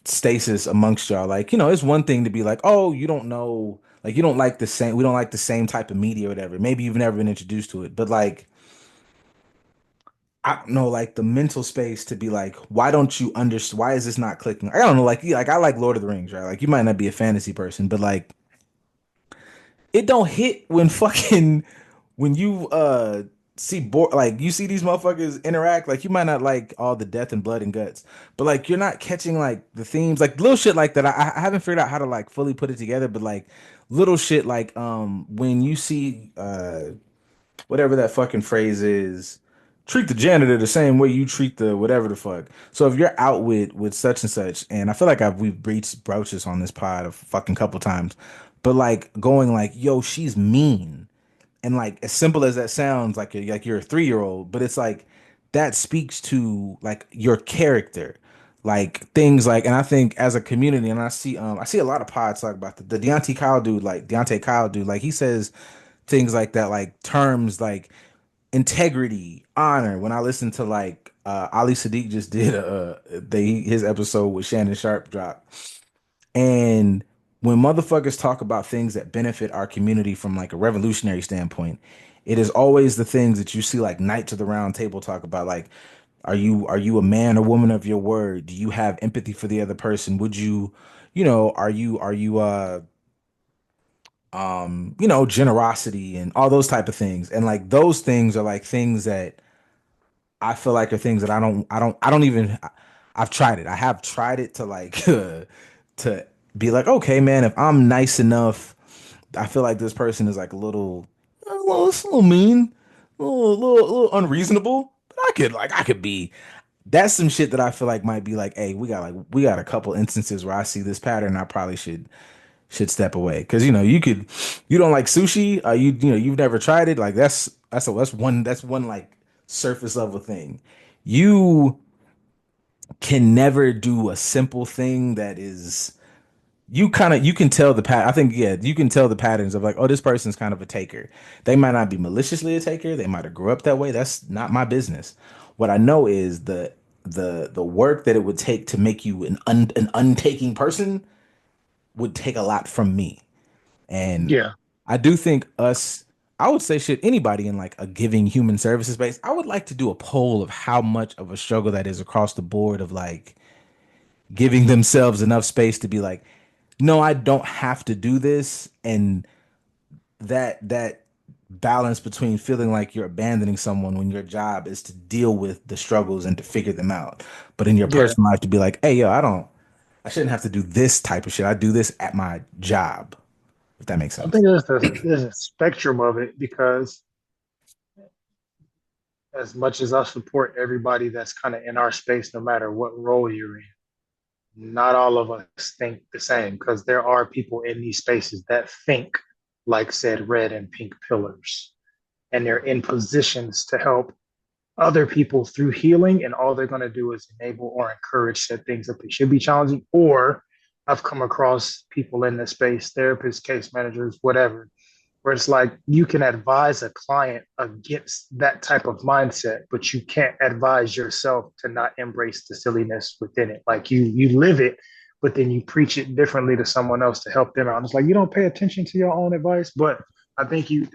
stasis amongst y'all. Like, it's one thing to be like, oh, you don't know, like you don't like the same, we don't like the same type of media or whatever. Maybe you've never been introduced to it. But like, I don't know, like the mental space to be like, why don't you understand? Why is this not clicking? I don't know, like I like Lord of the Rings, right? Like you might not be a fantasy person, but like it don't hit when fucking when you see like you see these motherfuckers interact. Like you might not like all the death and blood and guts, but like you're not catching like the themes, like little shit like that. I haven't figured out how to like fully put it together, but like little shit like when you see whatever that fucking phrase is, treat the janitor the same way you treat the whatever the fuck. So if you're out with such and such, and I feel like we've breached broaches on this pod a fucking couple times, but like going like, yo, she's mean, and like as simple as that sounds, like you're a 3-year-old, but it's like that speaks to like your character. Like things like, and I think as a community, and I see a lot of pods talk about the Deontay Kyle dude, like he says things like that, like terms like integrity, honor. When I listen to like Ali Sadiq just did his episode with Shannon Sharp drop. And when motherfuckers talk about things that benefit our community from like a revolutionary standpoint, it is always the things that you see like Knights of the Round Table talk about. Like, are you a man or woman of your word? Do you have empathy for the other person? Would you, are you generosity and all those type of things. And like those things are like things that I feel like are things that I don't even I've tried it. I have tried it to like to be like, okay, man, if I'm nice enough, I feel like this person is like it's a little mean, a little unreasonable. But I could be that's some shit that I feel like might be like, hey, we got a couple instances where I see this pattern. I probably should step away because you don't like sushi. You've never tried it. Like that's one like surface level thing. You can never do a simple thing that is you can tell the pat I think yeah, you can tell the patterns of like, oh, this person's kind of a taker. They might not be maliciously a taker, they might have grew up that way. That's not my business. What I know is the work that it would take to make you an untaking person would take a lot from me. And Yeah. I do think I would say shit, anybody in like a giving human services space, I would like to do a poll of how much of a struggle that is across the board of like giving themselves enough space to be like, no, I don't have to do this. And that balance between feeling like you're abandoning someone when your job is to deal with the struggles and to figure them out. But in your Yeah. personal life to be like, hey, yo, I shouldn't have to do this type of shit. I do this at my job, if that makes I sense. think there's a spectrum of it because as much as I support everybody that's kind of in our space, no matter what role you're in, not all of us think the same because there are people in these spaces that think like said red and pink pillars, and they're in positions to help other people through healing, and all they're going to do is enable or encourage said things that they should be challenging. Or I've come across people in this space, therapists, case managers, whatever, where it's like you can advise a client against that type of mindset, but you can't advise yourself to not embrace the silliness within it. Like you live it, but then you preach it differently to someone else to help them out. And it's like you don't pay attention to your own advice, but I think you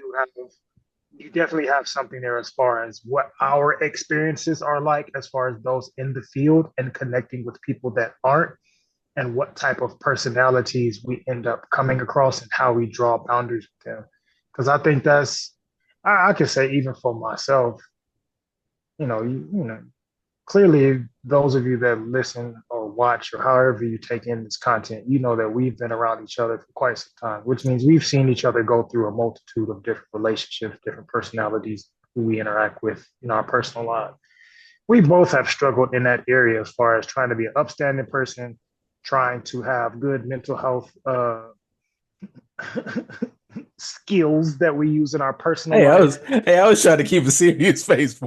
definitely have something there as far as what our experiences are like, as far as those in the field and connecting with people that aren't, and what type of personalities we end up coming across and how we draw boundaries with them. Because I think I can say, even for myself, clearly those of you that listen or watch or however you take in this content, you know that we've been around each other for quite some time, which means we've seen each other go through a multitude of different relationships, different personalities who we interact with in our personal lives. We both have struggled in that area as far as trying to be an upstanding person trying to have good mental health skills that we use in our personal life. I was trying to keep a serious face.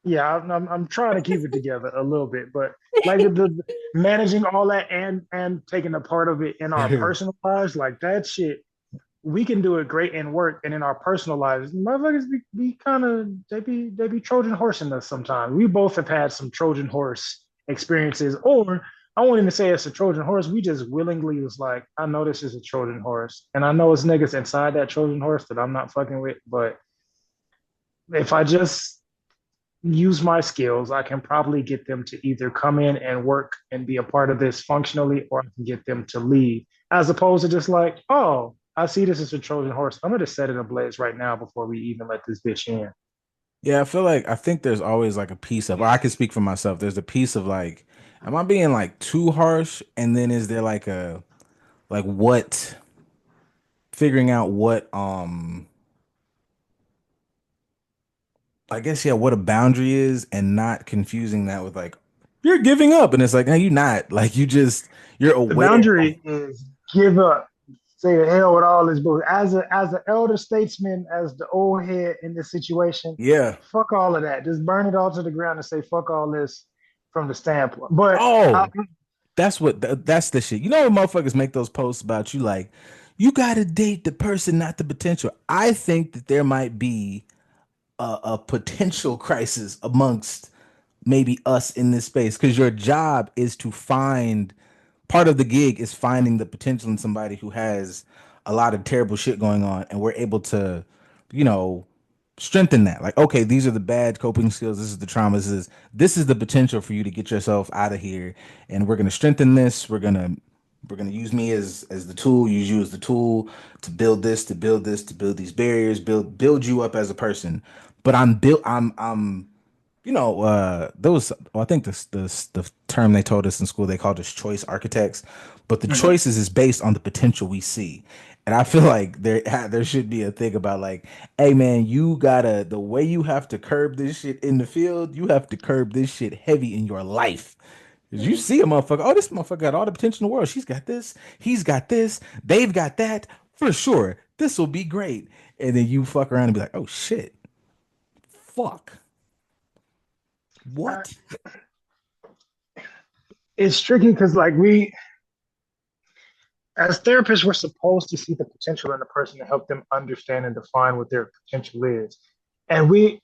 Yeah, I'm trying to keep it together a little bit, but like the managing all that and taking a part of it in our personal lives, like that shit, we can do it great in work and in our personal lives. Motherfuckers be kind of they be Trojan horsing us sometimes. We both have had some Trojan horse experiences, or I won't even say it's a Trojan horse. We just willingly was like, I know this is a Trojan horse, and I know it's niggas inside that Trojan horse that I'm not fucking with, but if I just use my skills, I can probably get them to either come in and work and be a part of this functionally, or I can get them to leave, as opposed to just like, oh, I see this as a Trojan horse. I'm gonna set it ablaze right now before we even let this bitch in. Yeah, I feel like I think there's always like a piece of, or I can speak for myself. There's a piece of like, am I being like too harsh? And then is there like a like what figuring out what I guess yeah, what a boundary is and not confusing that with like you're giving up and it's like, no, you're not. Like you're The aware of boundary is give up. Say the hell with all this bullshit. As an elder statesman, as the old head in this situation, yeah. fuck all of that. Just burn it all to the ground and say fuck all this from the standpoint. But I, Oh, that's the shit. You know when motherfuckers make those posts about you like you gotta date the person, not the potential. I think that there might be a potential crisis amongst maybe us in this space because your job is to find part of the gig is finding the potential in somebody who has a lot of terrible shit going on and we're able to you know strengthen that like okay these are the bad coping skills, this is the trauma, this is the potential for you to get yourself out of here and we're going to strengthen this, we're going to use me as the tool, use you as the tool to build this, to build this, to build these barriers, build you up as a person. But I'm those well, I think the term they told us in school they called us choice architects, but the Mhm. choices is based on the potential we see. And I feel like there should be a thing about like, hey man, you gotta the way you have to curb this shit in the field, you have to curb this shit heavy in your life. 'Cause you see a motherfucker, oh, this motherfucker got all the potential in the world. She's got this, he's got this, they've got that for sure. This will be great. And then you fuck around and be like, oh shit, fuck. Uh, What? it's tricky because like we as therapists, we're supposed to see the potential in the person to help them understand and define what their potential is. And we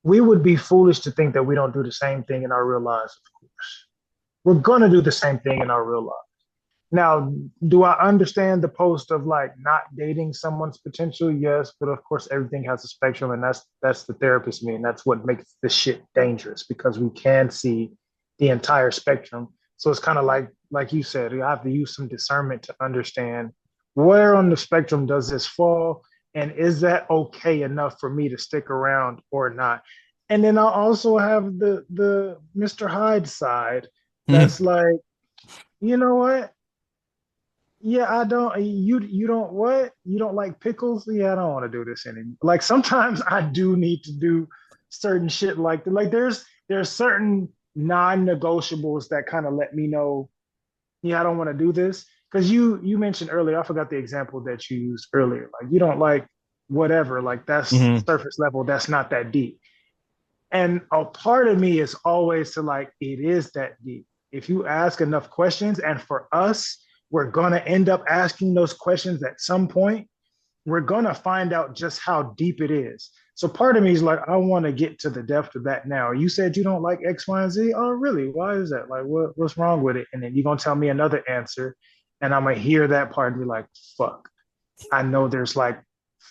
would be foolish to think that we don't do the same thing in our real lives, of course. We're gonna do the same thing in our real life. Now, do I understand the post of like not dating someone's potential? Yes, but of course everything has a spectrum, and that's the therapist me, and that's what makes this shit dangerous because we can see the entire spectrum. So it's kind of like you said, you have to use some discernment to understand where on the spectrum does this fall, and is that okay enough for me to stick around or not? And then I'll also have the Mr. Hyde side that's like, you know what? Yeah, I don't. You don't what? You don't like pickles? Yeah, I don't want to do this anymore. Like sometimes I do need to do certain shit like there's certain non-negotiables that kind of let me know. Yeah, I don't want to do this because you mentioned earlier. I forgot the example that you used earlier. Like you don't like whatever. Like that's Hmm. surface level. That's not that deep. And a part of me is always to like, it is that deep. If you ask enough questions, and for us, we're going to end up asking those questions at some point, we're going to find out just how deep it is. So part of me is like, I want to get to the depth of that now. You said you don't like X, Y, and Z. Oh, really? Why is that? Like, what's wrong with it? And then you're going to tell me another answer. And I'm going to hear that part and be like, fuck. I know there's like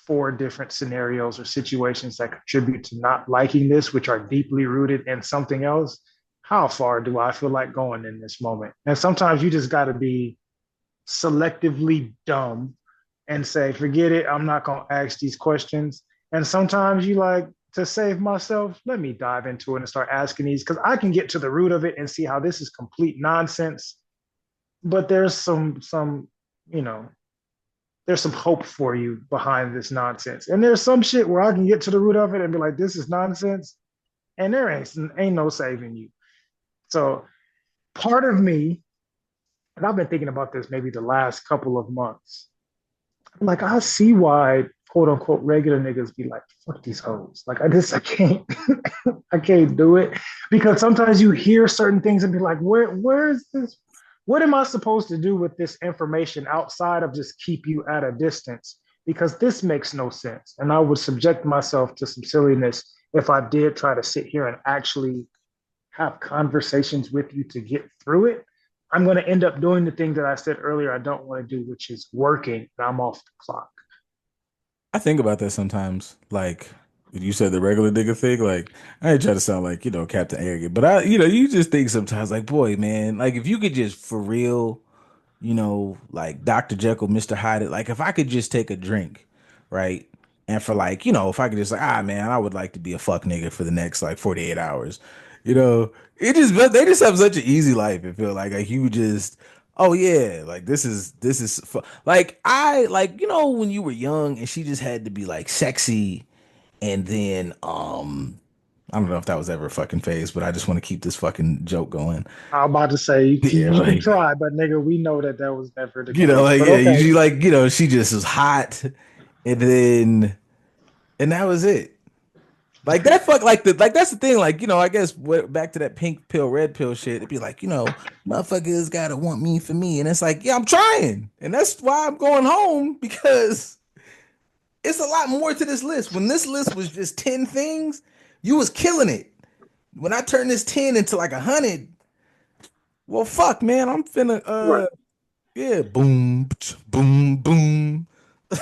four different scenarios or situations that contribute to not liking this, which are deeply rooted in something else. How far do I feel like going in this moment? And sometimes you just got to be selectively dumb and say, forget it. I'm not going to ask these questions. And sometimes you like, to save myself, let me dive into it and start asking these because I can get to the root of it and see how this is complete nonsense. But there's you know, there's some hope for you behind this nonsense. And there's some shit where I can get to the root of it and be like, this is nonsense. And there ain't no saving you. So part of me and I've been thinking about this maybe the last couple of months. Like I see why quote unquote regular niggas be like, fuck these hoes. Like I can't I can't do it. Because sometimes you hear certain things and be like, where is this? What am I supposed to do with this information outside of just keep you at a distance? Because this makes no sense. And I would subject myself to some silliness if I did try to sit here and actually have conversations with you to get through it. I'm going to end up doing the thing that I said earlier I don't want to do, which is working. And I'm off the clock. I think about that sometimes. Like you said, the regular nigga thing. Like I ain't trying to sound like Captain Arrogant, but you just think sometimes like, boy, man, like if you could just for real, like Dr. Jekyll, Mr. Hyde, like if I could just take a drink, right? And for like, if I could just like, man, I would like to be a fuck nigga for the next like 48 hours. It just they just have such an easy life. It feel like you just, oh yeah, like this is like I like when you were young and she just had to be like sexy and then I don't know if that was ever a fucking phase, but I just want to keep this fucking joke going. I'm about to say Yeah, you can like try, but nigga, we know that that was never the case. like But yeah, okay, usually like she just was hot, and then and that was it. Like that fuck like that's the thing. Like I guess back to that pink pill, red pill shit. It'd be like motherfuckers gotta want me for me, and it's like yeah, I'm trying, and that's why I'm going home because it's a lot more to this list. When this list was just 10 things, you was killing it. When I turn this 10 into like 100, well, fuck, man, I'm finna right. yeah, boom, boom, boom. I,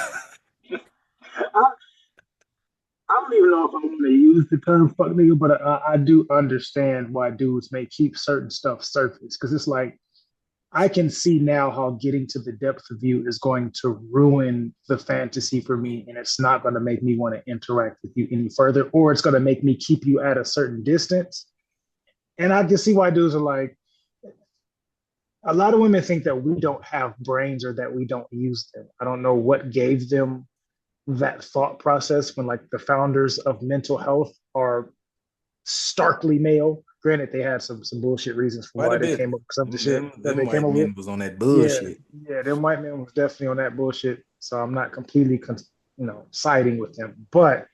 I don't even know if I want to use the term fuck nigga, but I do understand why dudes may keep certain stuff surface because it's like I can see now how getting to the depth of you is going to ruin the fantasy for me, and it's not going to make me want to interact with you any further, or it's going to make me keep you at a certain distance. And I can see why dudes are like, a lot of women think that we don't have brains or that we don't use them. I don't know what gave them that thought process when like the founders of mental health are starkly male. Granted, they had some bullshit reasons for Quite a why they bit. came up with some of the shit that Them they came white up with. men was on that Yeah, bullshit. yeah, them white men was definitely on that bullshit. So I'm not completely, siding with them, but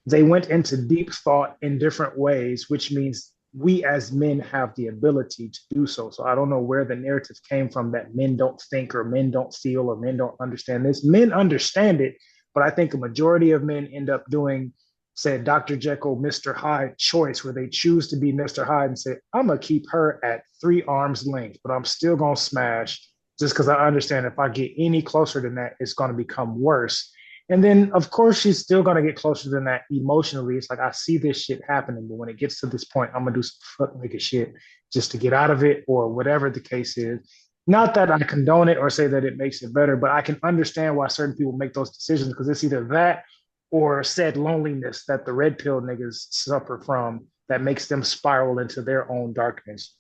they went into deep thought in different ways, which means we as men have the ability to do so. So I don't know where the narrative came from that men don't think or men don't feel or men don't understand this. Men understand it, but I think a majority of men end up doing, say, Dr. Jekyll, Mr. Hyde choice, where they choose to be Mr. Hyde and say, I'm going to keep her at 3 arms length, but I'm still going to smash just because I understand if I get any closer than that, it's going to become worse. And then, of course, she's still going to get closer than that emotionally. It's like, I see this shit happening. But when it gets to this point, I'm going to do some fuck nigga shit just to get out of it or whatever the case is. Not that I condone it or say that it makes it better, but I can understand why certain people make those decisions because it's either that or said loneliness that the red pill niggas suffer from that makes them spiral into their own darkness.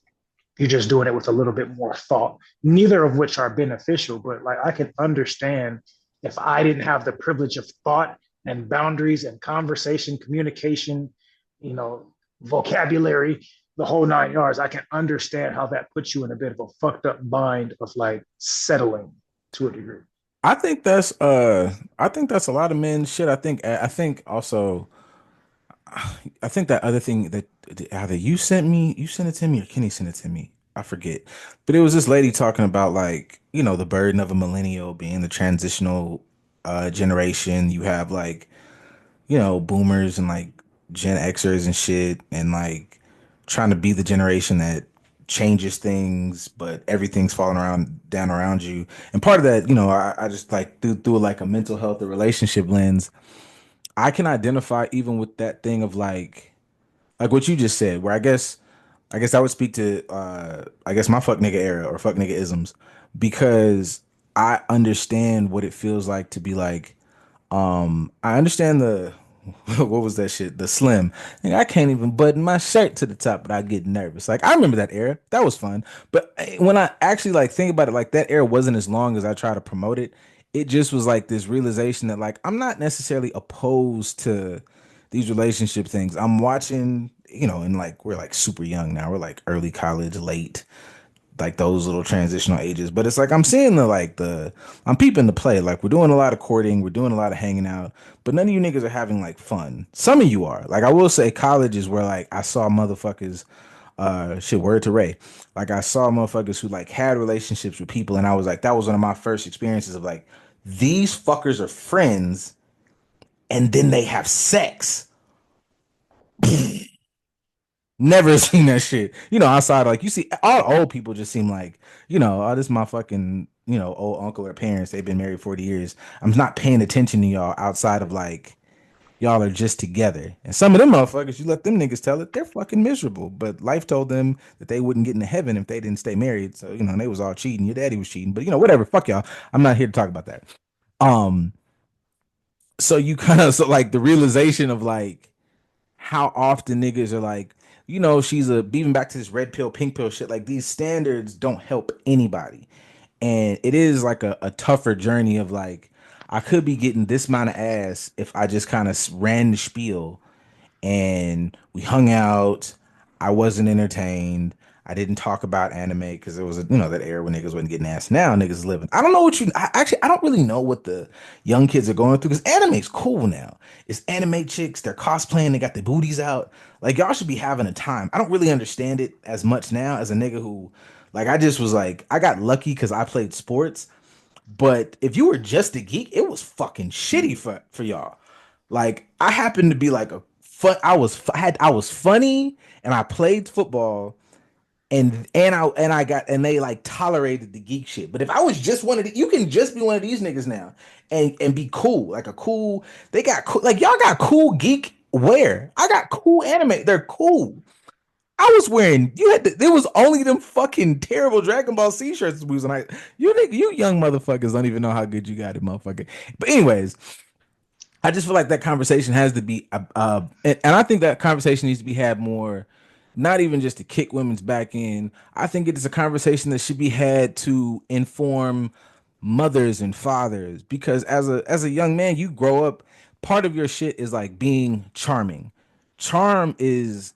You're just doing it with a little bit more thought, neither of which are beneficial. But like I can understand if I didn't have the privilege of thought and boundaries and conversation, communication, vocabulary, the whole 9 yards, I can understand how that puts you in a bit of a fucked up bind of like settling to a degree. I think I think that's a lot of men shit. I think also I think that other thing that either you sent it to me or Kenny sent it to me. I forget. But it was this lady talking about like, the burden of a millennial being the transitional generation. You have like, boomers and like Gen Xers and shit and like trying to be the generation that changes things, but everything's falling around down around you. And part of that, I just like through like a mental health or relationship lens, I can identify even with that thing of like what you just said, where I guess I would speak to I guess my fuck nigga era or fuck nigga isms because I understand what it feels like to be like I understand the what was that shit? The slim. Like, I can't even button my shirt to the top, but I get nervous. Like I remember that era. That was fun. But when I actually like think about it, like that era wasn't as long as I try to promote it. It just was like this realization that like I'm not necessarily opposed to these relationship things. I'm watching, and like we're like super young now. We're like early college, late. like those little transitional ages. But it's like I'm seeing I'm peeping the play. Like we're doing a lot of courting, we're doing a lot of hanging out, but none of you niggas are having like fun. Some of you are. Like I will say college is where like I saw motherfuckers shit word to Ray. Like I saw motherfuckers who like had relationships with people and I was like that was one of my first experiences of like these fuckers are friends and then they have sex. Never seen that shit. You know, outside like you see all old people just seem like, oh, this is my fucking, old uncle or parents. They've been married 40 years. I'm not paying attention to y'all outside of like y'all are just together. And some of them motherfuckers, you let them niggas tell it, they're fucking miserable. But life told them that they wouldn't get into heaven if they didn't stay married. So, they was all cheating. Your daddy was cheating. But whatever, fuck y'all. I'm not here to talk about that. Um, so you kind of so like the realization of like how often niggas are like, she's a even back to this red pill, pink pill shit. Like these standards don't help anybody. And it is like a tougher journey of like, I could be getting this amount of ass if I just kind of ran the spiel and we hung out. I wasn't entertained. I didn't talk about anime because it was that era when niggas wasn't getting ass. Now niggas living. I don't know what you. I don't really know what the young kids are going through because anime's cool now. It's anime chicks. They're cosplaying. They got their booties out. Like y'all should be having a time. I don't really understand it as much now as a nigga who, like, I just was like, I got lucky because I played sports. But if you were just a geek, it was fucking shitty for y'all. Like I happened to be like a fun. I was funny and I played football and I got and they like tolerated the geek shit. But if I was just one of the, you can just be one of these niggas now and be cool like a cool. They got cool like y'all got cool geek wear. I got cool anime. They're cool. I was wearing you had to, there was only them fucking terrible Dragon Ball C shirts we was and you young motherfuckers don't even know how good you got it, motherfucker. But anyways, I just feel like that conversation has to be, and I think that conversation needs to be had more, not even just to kick women's back in. I think it is a conversation that should be had to inform mothers and fathers because as a young man, you grow up. Part of your shit is like being charming. Charm is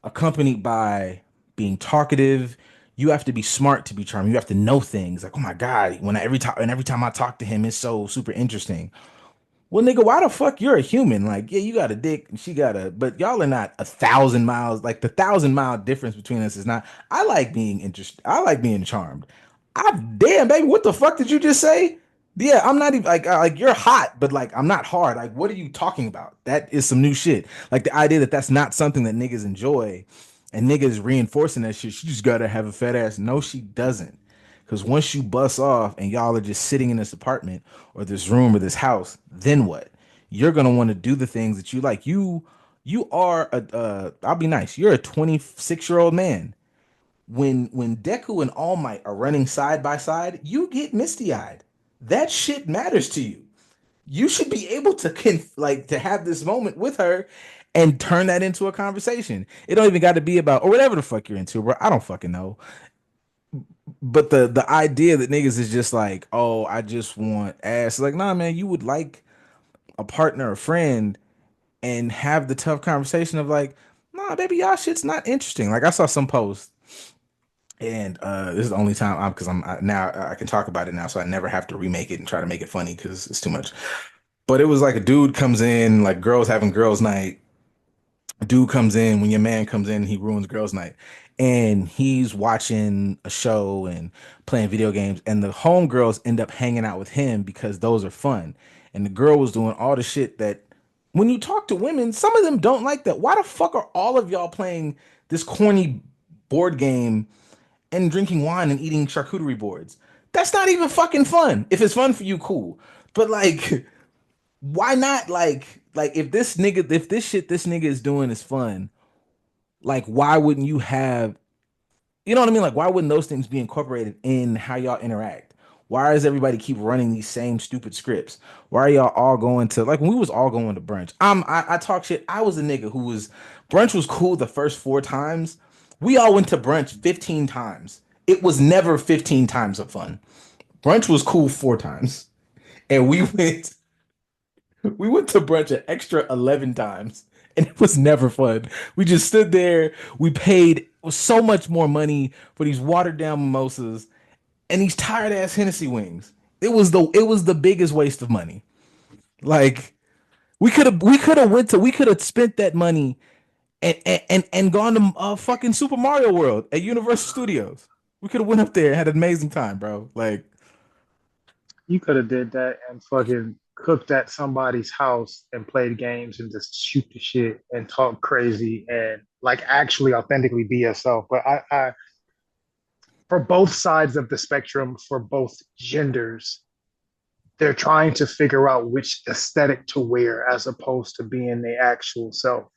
accompanied by being talkative. You have to be smart to be charming. You have to know things like, oh my god, every time I talk to him, it's so super interesting. Well, nigga, why the fuck you're a human? Like, yeah, you got a dick and she got a, but y'all are not 1,000 miles. Like the 1,000 mile difference between us is not. I like being interested. I like being charmed. I damn baby, what the fuck did you just say? Yeah, I'm not even like you're hot, but like I'm not hard. Like, what are you talking about? That is some new shit. Like the idea that that's not something that niggas enjoy, and niggas reinforcing that shit. She just gotta have a fat ass. No, she doesn't. Because once you bust off and y'all are just sitting in this apartment or this room or this house, then what? You're gonna want to do the things that you like. You are I'll be nice. You're a 26-year-old man. When Deku and All Might are running side by side, you get misty eyed. That shit matters to you. You should be able to like to have this moment with her and turn that into a conversation. It don't even got to be about or whatever the fuck you're into, bro. I don't fucking know. But the idea that niggas is just like, oh, I just want ass. Like, nah, man, you would like a partner, a friend, and have the tough conversation of like, nah, baby, y'all shit's not interesting. Like, I saw some post, and this is the only time I'm because now I can talk about it now, so I never have to remake it and try to make it funny because it's too much. But it was like a dude comes in, like girls having girls' night, dude comes in when your man comes in he ruins girls night and he's watching a show and playing video games and the homegirls end up hanging out with him because those are fun and the girl was doing all the shit that when you talk to women some of them don't like that. Why the fuck are all of y'all playing this corny board game and drinking wine and eating charcuterie boards? That's not even fucking fun. If it's fun for you, cool, but like why not like if this shit this nigga is doing is fun, like why wouldn't you have, you know what I mean? Like why wouldn't those things be incorporated in how y'all interact? Why does everybody keep running these same stupid scripts? Why are y'all all going to like when we was all going to brunch? I talk shit. I was a nigga who was brunch was cool the first 4 times. We all went to brunch 15 times. It was never 15 times of fun. Brunch was cool 4 times. And we went to brunch an extra 11 times and it was never fun. We just stood there. We paid. was so much more money for these watered down mimosas and these tired ass Hennessy wings. It was the biggest waste of money. Like we could have spent that money and gone to fucking Super Mario World at Universal Studios. We could have went up there and had an amazing time, bro. Like You could have did that and fucking cooked at somebody's house and played games and just shoot the shit and talk crazy and like actually authentically be yourself. But I for both sides of the spectrum, for both genders, they're trying to figure out which aesthetic to wear as opposed to being the actual self.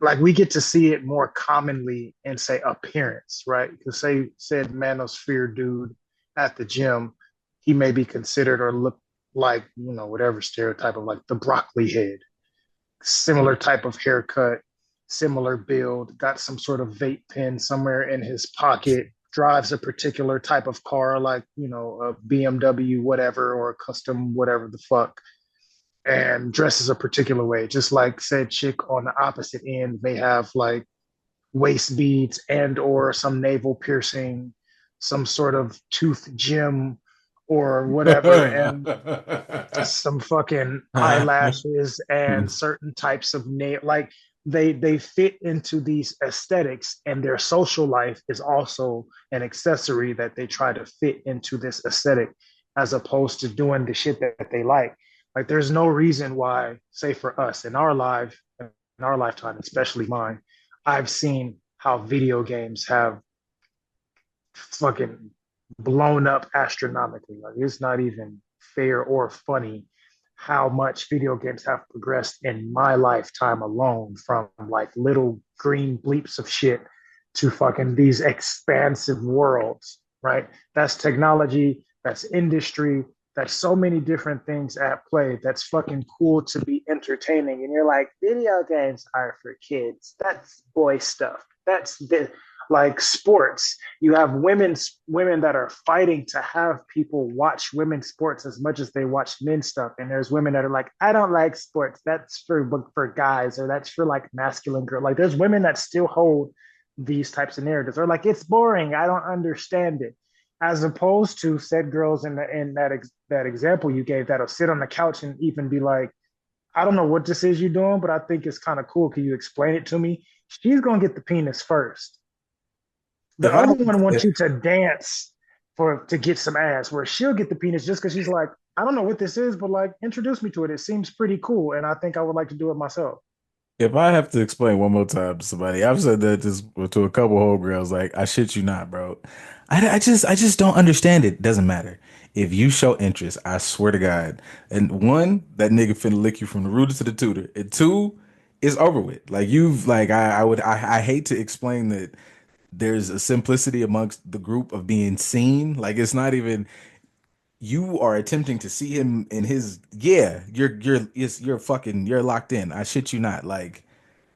Like we get to see it more commonly in say appearance, right? Because say said manosphere dude at the gym, he may be considered or look like whatever stereotype of like the broccoli head, similar type of haircut, similar build, got some sort of vape pen somewhere in his pocket, drives a particular type of car like a BMW whatever or a custom whatever the fuck, and dresses a particular way, just like said chick on the opposite end may have like waist beads and or some navel piercing, some sort of tooth gem or whatever, and some fucking eyelashes and certain types of nail like they fit into these aesthetics, and their social life is also an accessory that they try to fit into this aesthetic as opposed to doing the shit that they like there's no reason why say for us in our lifetime, especially mine, I've seen how video games have fucking blown up astronomically. Like it's not even fair or funny how much video games have progressed in my lifetime alone, from like little green bleeps of shit to fucking these expansive worlds, right? That's technology, that's industry, that's so many different things at play. That's fucking cool to be entertaining. And you're like, video games are for kids. That's boy stuff. That's the like sports. You have women that are fighting to have people watch women's sports as much as they watch men's stuff. And there's women that are like, I don't like sports. That's for guys, or that's for like masculine girl. Like there's women that still hold these types of narratives. Or like it's boring. I don't understand it. As opposed to said girls in that example you gave that'll sit on the couch and even be like, I don't know what this is you're doing, but I think it's kind of cool. Can you explain it to me? She's gonna get the penis first. The if I other don't, one wants if, you to dance to get some ass, where she'll get the penis just because she's like, I don't know what this is, but like introduce me to it. It seems pretty cool, and I think I would like to do it myself. if I have to explain one more time to somebody, I've said that just to a couple homegirls, like I shit you not, bro. I just don't understand it. Doesn't matter. If you show interest, I swear to God. And one, that nigga finna lick you from the rooter to the tutor. And two, it's over with. Like you've like I hate to explain that there's a simplicity amongst the group of being seen. Like it's not even you are attempting to see him in his yeah, you're fucking you're locked in. I shit you not. Like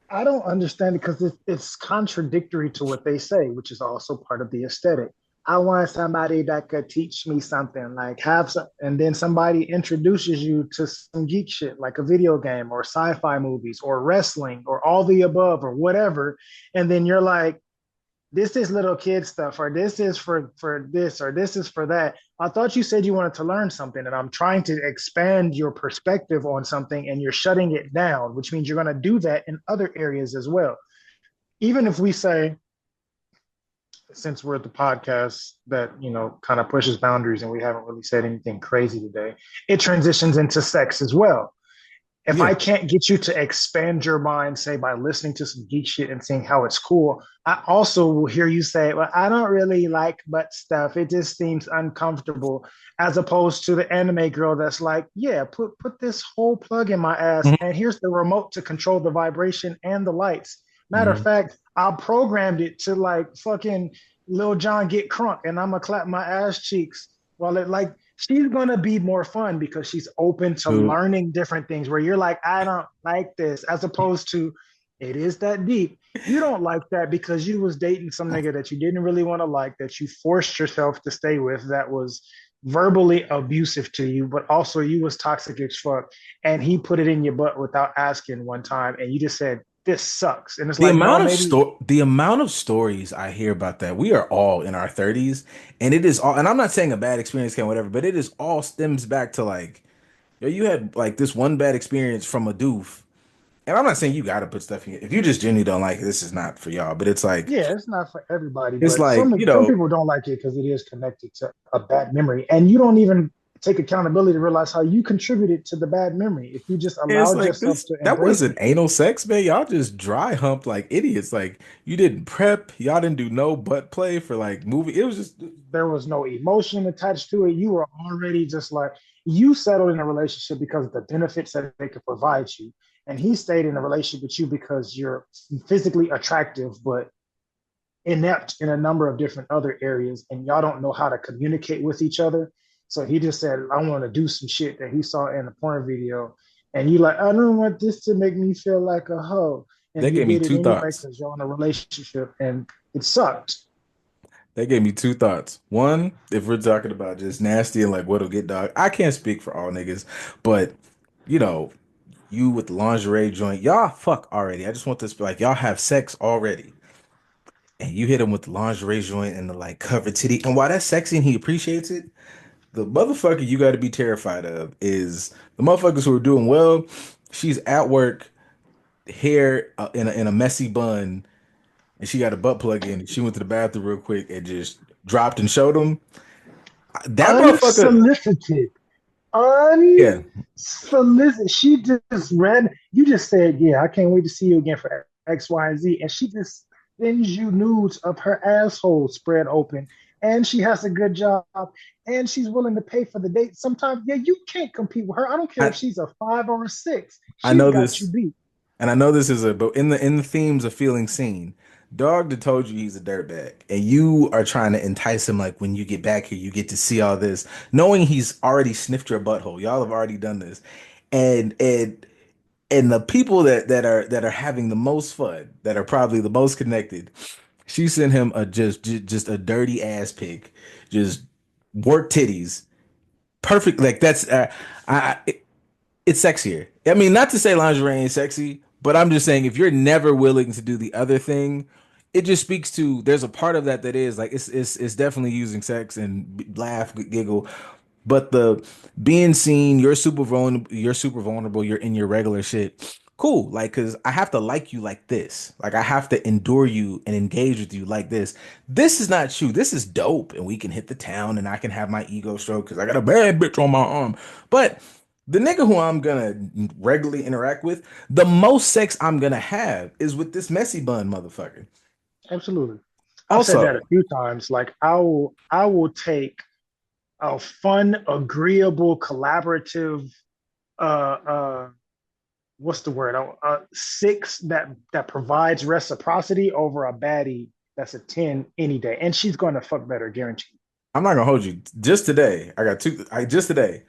I don't understand it because it's contradictory to what they say, which is also part of the aesthetic. I want somebody that could teach me something, like have some, and then somebody introduces you to some geek shit, like a video game or sci-fi movies or wrestling or all the above or whatever, and then you're like, this is little kid stuff, or this is for this, or this is for that. I thought you said you wanted to learn something, and I'm trying to expand your perspective on something, and you're shutting it down, which means you're going to do that in other areas as well. Even if we say, since we're at the podcast that kind of pushes boundaries, and we haven't really said anything crazy today, it transitions into sex as well. If yeah. I can't get you to expand your mind, say by listening to some geek shit and seeing how it's cool, I also will hear you say, well, I don't really like butt stuff. It just seems uncomfortable. As opposed to the anime girl that's like, yeah, put this whole plug in my ass, Mhm, and here's the remote to control the vibration and the lights. Matter of mhm. fact, I programmed it to like fucking Lil John get crunk, and I'm gonna clap my ass cheeks while it like she's gonna be more fun because she's open to Dude, learning different things where you're like, I don't like this, as opposed to it is that deep. You don't like that because you was dating some nigga that you didn't really want to like, that you forced yourself to stay with, that was verbally abusive to you, but also you was toxic as fuck. And he put it in your butt without asking one time, and you just said, this sucks. And it's like, no, maybe The amount of stories I hear about that, we are all in our 30s, and it is all, and I'm not saying a bad experience can whatever, but it is all stems back to like, yo, you had like this one bad experience from a doof. And I'm not saying you gotta put stuff in it. If you just genuinely don't like it, this is not for y'all. But yeah, it's not for everybody, it's but like, some people don't like it because it is connected to a bad memory, and you don't even take accountability to realize how you contributed to the bad memory if you just it's allowed like yourself this. to That embrace wasn't it. anal sex, man. Y'all just dry humped like idiots. Like you didn't prep. Y'all didn't do no butt play for like movie. It was just There was no emotion attached to it. You were already just like you settled in a relationship because of the benefits that they could provide you, and he stayed in a relationship with you because you're physically attractive, but inept in a number of different other areas, and y'all don't know how to communicate with each other. So he just said, I want to do some shit that he saw in a porn video. And you like, I don't want this to make me feel like a hoe. And that he gave me did it two anyway thoughts. because you're in a relationship and it sucked. That gave me two thoughts. One, if we're talking about just nasty and like what'll get dog, I can't speak for all niggas, but you know, you with the lingerie joint, y'all fuck already. I just want this like y'all have sex already. And you hit him with the lingerie joint and the like covered titty. And while that's sexy and he appreciates it, the motherfucker you got to be terrified of is the motherfuckers who are doing well. She's at work, hair in a messy bun, and she got a butt plug in. She went to the bathroom real quick and just dropped and showed him. That motherfucker, Unsolicited. yeah. Unsolicited. She just read, you just said, yeah, I can't wait to see you again for X, Y, and Z. And she just sends you nudes of her asshole spread open. And she has a good job. And she's willing to pay for the date. Sometimes, yeah, you can't compete with her. I don't care I if she's a 5 or a 6. I She's know got you this. beat. And I know this is a but in the themes of feeling seen, dog that told you he's a dirtbag, and you are trying to entice him like when you get back here, you get to see all this, knowing he's already sniffed your butthole. Y'all have already done this, and and the people that are having the most fun, that are probably the most connected, she sent him a just a dirty ass pic, just work titties, perfect. Like that's I it's sexier. I mean, not to say lingerie ain't sexy, but I'm just saying if you're never willing to do the other thing, it just speaks to there's a part of that that is like it's definitely using sex and laugh, giggle, but the being seen, you're super vulnerable, you're in your regular shit. Cool, like because I have to like you like this. Like I have to endure you and engage with you like this. This is not you. This is dope, and we can hit the town, and I can have my ego stroke because I got a bad bitch on my arm. But the nigga who I'm gonna regularly interact with, the most sex I'm gonna have is with this messy bun motherfucker. Absolutely. I've said that a Also, few times. Like I will take a fun, agreeable, collaborative what's the word? 6 that provides reciprocity over a baddie that's a 10 any day, and she's going to fuck better, guaranteed. I'm not gonna hold you. Just today, I got two. I just today,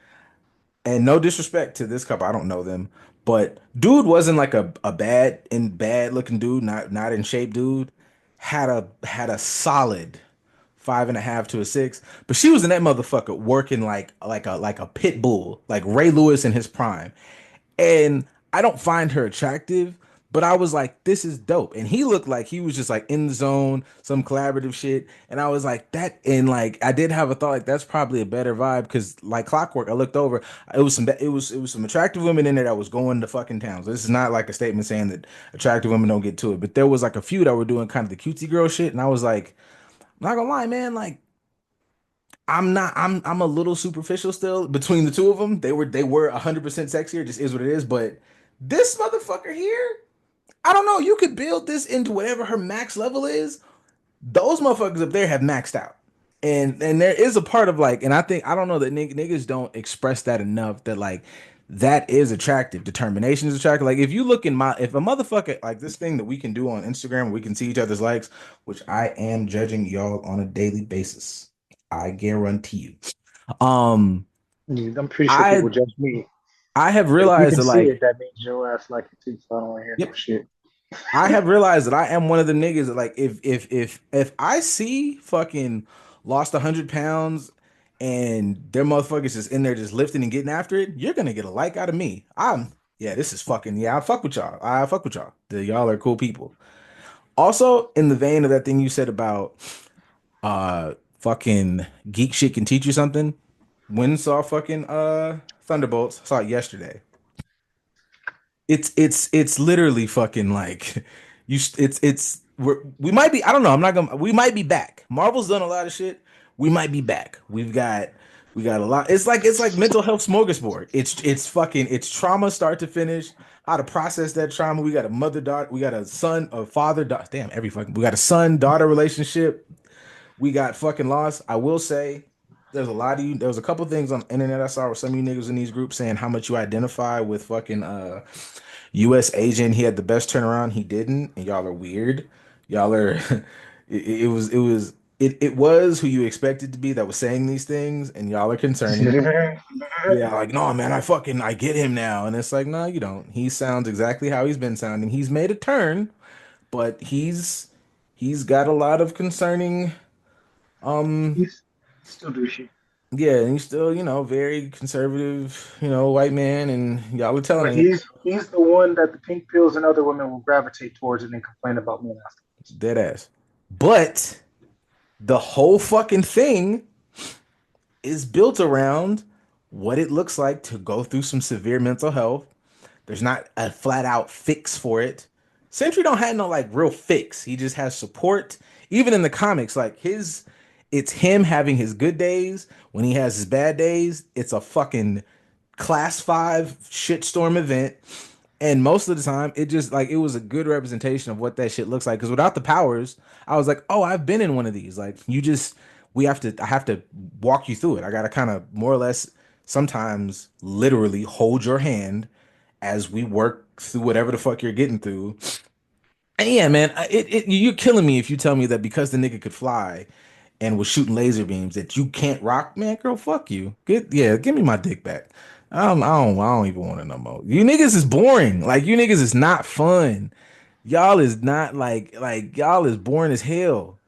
and no disrespect to this couple, I don't know them, but dude wasn't like a bad looking dude, not in shape dude. Had a solid 5.5 to a 6, but she was in that motherfucker working like a pit bull, like Ray Lewis in his prime. And I don't find her attractive, but I was like, this is dope. And he looked like he was just like in the zone, some collaborative shit. And I was like, that, and like, I did have a thought, like, that's probably a better vibe. Cause like clockwork, I looked over, it was some attractive women in there that was going to fucking town. So this is not like a statement saying that attractive women don't get to it, but there was like a few that were doing kind of the cutesy girl shit. And I was like, I'm not gonna lie, man, like, I'm a little superficial still between the two of them. They were 100% sexier, just is what it is. But this motherfucker here, I don't know. You could build this into whatever her max level is. Those motherfuckers up there have maxed out. And there is a part of like, and I think I don't know that niggas don't express that enough that like that is attractive. Determination is attractive. Like if you look in my if a motherfucker like this thing that we can do on Instagram where we can see each other's likes, which I am judging y'all on a daily basis. I guarantee you. I'm pretty sure I people judge me. I have But if you realized can that see it, like that means your ass like it too. So I don't want to hear no yep, shit. I have realized that I am one of the niggas that like if I see fucking lost 100 pounds and their motherfuckers just in there just lifting and getting after it, you're gonna get a like out of me. Yeah, this is fucking yeah, I fuck with y'all. I fuck with y'all. Y'all are cool people. Also, in the vein of that thing you said about fucking geek shit can teach you something. When saw fucking Thunderbolts, saw it yesterday. It's literally fucking like we might be I don't know, I'm not gonna we might be back. Marvel's done a lot of shit. We might be back. We got a lot. It's like mental health smorgasbord. It's fucking it's trauma start to finish. How to process that trauma. We got a mother daughter. We got a son, a father. Damn, every fucking. We got a son daughter relationship. We got fucking lost. I will say, there's a lot of you. There was a couple things on the internet I saw with some of you niggas in these groups saying how much you identify with fucking U.S. agent. He had the best turnaround. He didn't, and y'all are weird. Y'all are. It was who you expected to be that was saying these things, and y'all are concerning. Yeah, like no, man, I get him now, and it's like no, you don't. He sounds exactly how he's been sounding. He's made a turn, but he's got a lot of concerning. Um, He's still douchey. yeah, and he's still, very conservative, white man, and y'all are telling But him he's the one that the pink pills and other women will gravitate towards and then complain about men afterwards. dead ass. But the whole fucking thing is built around what it looks like to go through some severe mental health. There's not a flat out fix for it. Sentry don't have no like real fix. He just has support. Even in the comics, like it's him having his good days. When he has his bad days, it's a fucking class five shitstorm event. And most of the time, it just like it was a good representation of what that shit looks like. Because without the powers, I was like, oh, I've been in one of these. Like I have to walk you through it. I gotta kind of more or less sometimes literally hold your hand as we work through whatever the fuck you're getting through. And yeah, man, you're killing me if you tell me that because the nigga could fly and was shooting laser beams that you can't rock, man. Girl, fuck you. Give me my dick back. I don't even want to know more. You niggas is boring. Like you niggas is not fun. Y'all is not like y'all is boring as hell.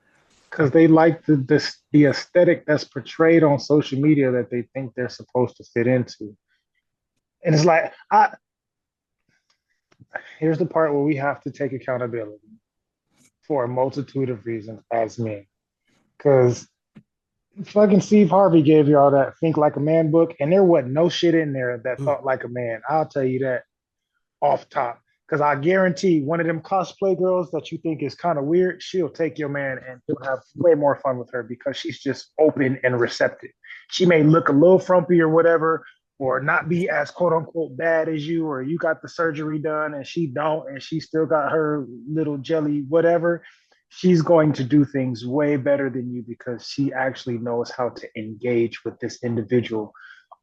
Because they like the aesthetic that's portrayed on social media that they think they're supposed to fit into. And it's like, here's the part where we have to take accountability for a multitude of reasons as men. Because fucking Steve Harvey gave you all that Think Like a Man book, and there wasn't no shit in there that thought like a man. I'll tell you that off top. Because I guarantee one of them cosplay girls that you think is kind of weird, she'll take your man and you'll have way more fun with her because she's just open and receptive. She may look a little frumpy or whatever, or not be as quote unquote bad as you, or you got the surgery done and she don't, and she still got her little jelly, whatever. She's going to do things way better than you because she actually knows how to engage with this individual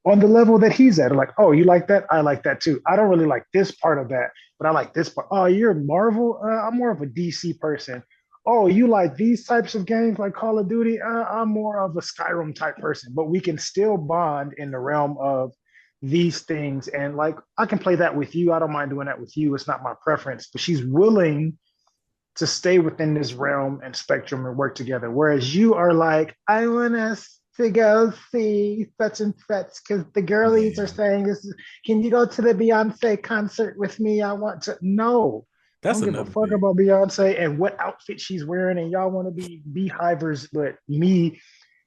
on the level that he's at. Like, oh, you like that? I like that too. I don't really like this part of that, but I like this part. Oh, you're Marvel? I'm more of a DC person. Oh, you like these types of games like Call of Duty? I'm more of a Skyrim type person, but we can still bond in the realm of these things. And like, I can play that with you. I don't mind doing that with you. It's not my preference, but she's willing to stay within this realm and spectrum and work together. Whereas you are like, I want us to go see such and such because the girlies are Yeah, saying this. Can you go to the Beyonce concert with me? I want to. No, I that's don't give a another fuck thing. about Beyonce and what outfit she's wearing. And y'all want to be beehivers, but me,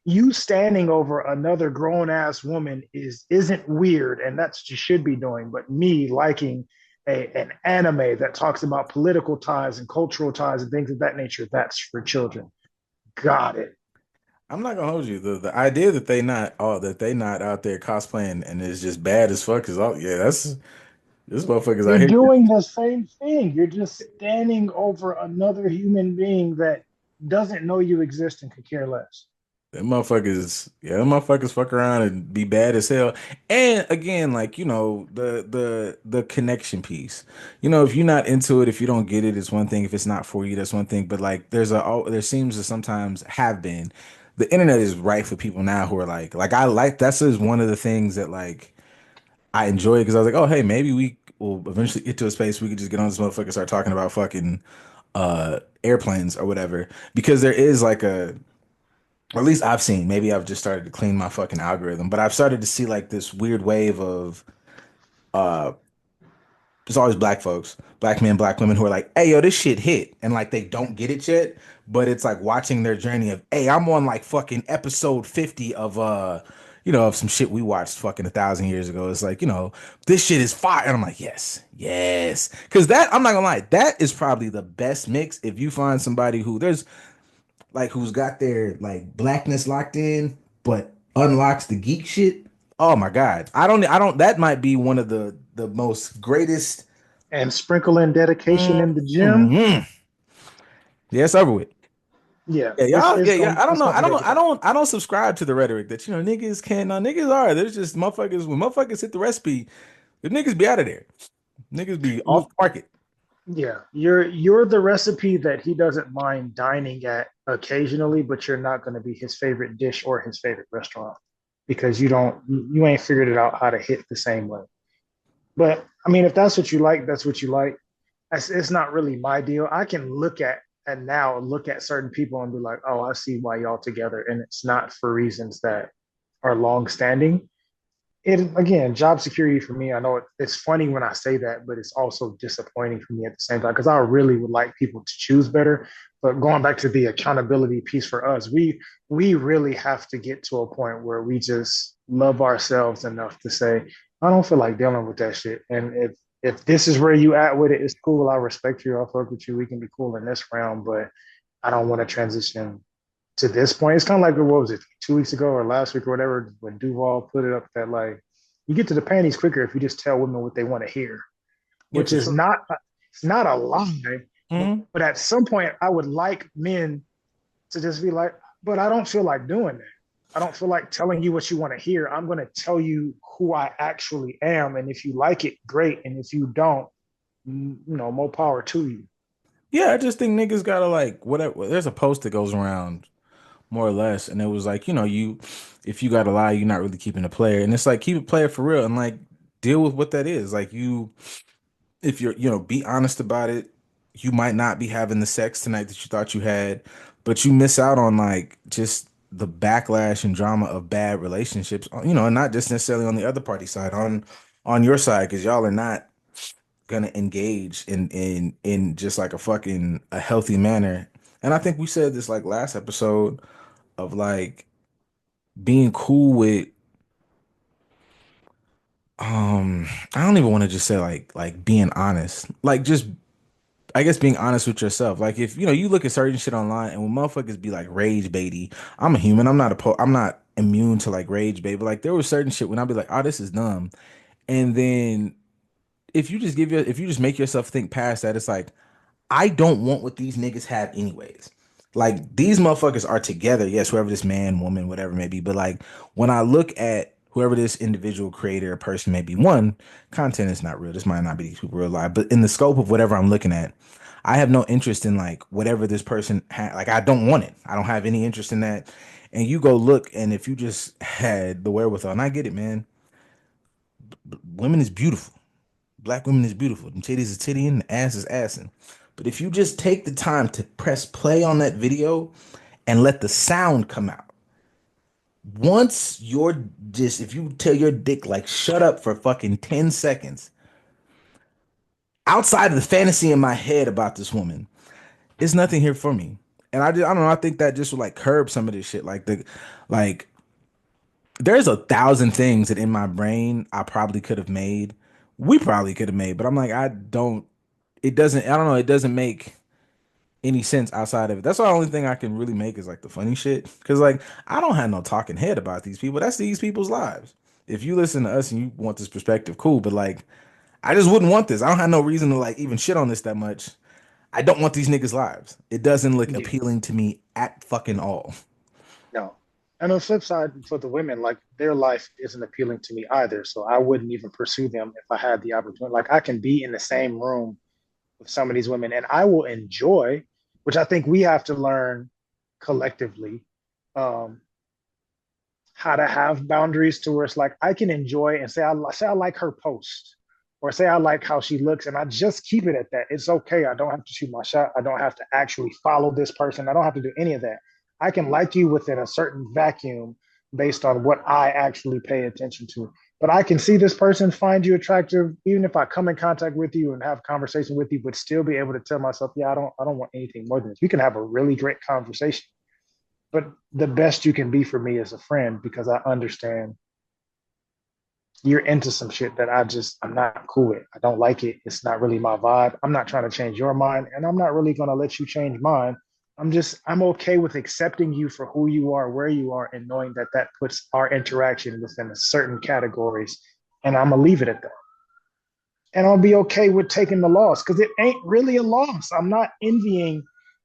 you standing over another grown ass woman isn't weird, and that's what you should be doing. But me liking an anime that talks about political ties and cultural ties and things of that nature, that's for children. Got it. I'm not gonna hold you. The idea that they not out there cosplaying and it's just bad as fuck is all yeah, that's this motherfuckers You're out here. doing the same thing. You're just standing over another human being that doesn't know you exist and could care less. Them motherfuckers fuck around and be bad as hell. And again, like, the connection piece. If you're not into it, if you don't get it, it's one thing. If it's not for you, that's one thing. But like there seems to sometimes have been. The internet is rife for people now who are like I like that's is one of the things that like I enjoy because I was like, oh hey, maybe we will eventually get to a space we could just get on this motherfucker and start talking about fucking airplanes or whatever. Because there is like or at least I've seen, maybe I've just started to clean my fucking algorithm, but I've started to see like this weird wave of It's always black folks, black men, black women who are like, hey, yo, this shit hit. And like they don't get it yet, but it's like watching their journey of, hey, I'm on like fucking episode 50 of of some shit we watched fucking 1,000 years ago. It's like, this shit is fire. And I'm like, yes, yes. Cause that, I'm not gonna lie, that is probably the best mix. If you find somebody who's got their like blackness locked in, but unlocks the geek shit. Oh my God. I don't that might be one of the most greatest. And sprinkle in dedication in the gym. Mhm. Yeah, it's over with. Yeah, Yeah, y'all, yeah, yeah. I don't it's know. gonna I be don't there know. for I that. don't I don't subscribe to the rhetoric that niggas can't no niggas are. There's just motherfuckers when motherfuckers hit the recipe, the niggas be out of there. Niggas be off the market. Yeah, you're the recipe that he doesn't mind dining at occasionally, but you're not going to be his favorite dish or his favorite restaurant because you ain't figured it out how to hit the same way. But I mean, if that's what you like, that's what you like. It's not really my deal. I can look at certain people and be like, oh, I see why y'all together, and it's not for reasons that are long standing. It again, job security for me. I know it's funny when I say that, but it's also disappointing for me at the same time because I really would like people to choose better. But going back to the accountability piece for us, we really have to get to a point where we just love ourselves enough to say, I don't feel like dealing with that shit. And if this is where you at with it, it's cool. I respect you. I'll fuck with you. We can be cool in this round, but I don't want to transition to this point. It's kind of like what was it, 2 weeks ago or last week or whatever, when Duval put it up that like you get to the panties quicker if you just tell women what they want to hear, Yeah, which for is sure. not it's not a lie, Mhm. but at some point I would like men to just be like, but I don't feel like doing that. I don't feel like telling you what you want to hear. I'm going to tell you who I actually am, and if you like it, great, and if you don't, more power to you. Yeah, I just think niggas gotta like whatever. There's a post that goes around more or less, and it was like, if you gotta lie, you're not really keeping a player. And it's like keep a player for real and like deal with what that is. Like if you're, be honest about it. You might not be having the sex tonight that you thought you had, but you miss out on like just the backlash and drama of bad relationships, and not just necessarily on the other party side, on your side, because y'all are not gonna engage in just like a healthy manner. And I think we said this like last episode of like being cool with I don't even want to just say like being honest. Like just I guess being honest with yourself. Like if you look at certain shit online and when motherfuckers be like rage baity, I'm a human. I'm not immune to like rage bait, but like there was certain shit when I'd be like, oh, this is dumb. And then if you just make yourself think past that, it's like, I don't want what these niggas have anyways. Like these motherfuckers are together. Yes, whoever this man, woman, whatever it may be. But like when I look at whoever this individual creator or person may be, one, content is not real. This might not be these people real life. But in the scope of whatever I'm looking at, I have no interest in like whatever this person like I don't want it. I don't have any interest in that. And you go look, and if you just had the wherewithal, and I get it, man. Women is beautiful. Black women is beautiful. And titties is tittying, the ass is assing. But if you just take the time to press play on that video and let the sound come out, once you're just, if you tell your dick, like, shut up for fucking 10 seconds, outside of the fantasy in my head about this woman, it's nothing here for me. And I don't know, I think that just would like curb some of this shit. Like, there's 1,000 things that in my brain I probably could have made. We probably could have made, but I'm like, I don't know, it doesn't make any sense outside of it. That's the only thing I can really make is like the funny shit. Cause like I don't have no talking head about these people. That's these people's lives. If you listen to us and you want this perspective, cool. But like I just wouldn't want this. I don't have no reason to like even shit on this that much. I don't want these niggas' lives. It doesn't look Yeah. appealing to me at fucking all. No. And on the flip side, for the women, like their life isn't appealing to me either. So I wouldn't even pursue them if I had the opportunity. Like I can be in the same room with some of these women and I will enjoy, which I think we have to learn collectively, um, how to have boundaries to where it's like I can enjoy and say I like her post or say I like how she looks and I just keep it at that. It's okay. I don't have to shoot my shot. I don't have to actually follow this person. I don't have to do any of that. I can like you within a certain vacuum based on what I actually pay attention to. But I can see this person find you attractive, even if I come in contact with you and have conversation with you, but still be able to tell myself, yeah, I don't want anything more than this. We can have a really great conversation, but the best you can be for me is a friend because I understand you're into some shit that I'm not cool with. I don't like it. It's not really my vibe. I'm not trying to change your mind, and I'm not really gonna let you change mine. I'm okay with accepting you for who you are, where you are, and knowing that that puts our interaction within a certain categories. And I'm gonna leave it at that. And I'll be okay with taking the loss because it ain't really a loss. I'm not envying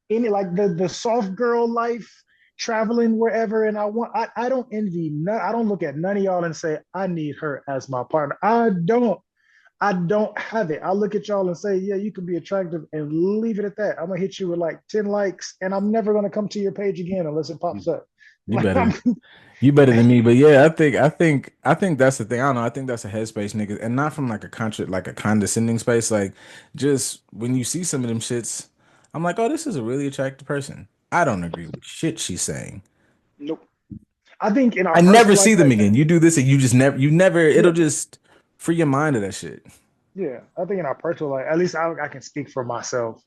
any like the soft girl life traveling wherever and I don't envy none, I don't look at none of y'all and say I need her as my partner. I don't have it. I look at y'all and say, yeah, you can be attractive and leave it at that. I'm gonna hit you with like 10 likes and I'm never gonna come to your page again unless it pops up. You Like better. You better than me, but yeah, I think that's the thing. I don't know. I think that's a headspace, nigga, and not from like like a condescending space. Like, just when you see some of them shits, I'm like, oh, this is a really attractive person. I don't agree with shit she's saying. nope. I think in our I never personal see life them like again. You do this, and you never. yeah, It'll just free your mind of that shit. yeah. I think in our personal life, at least I can speak for myself.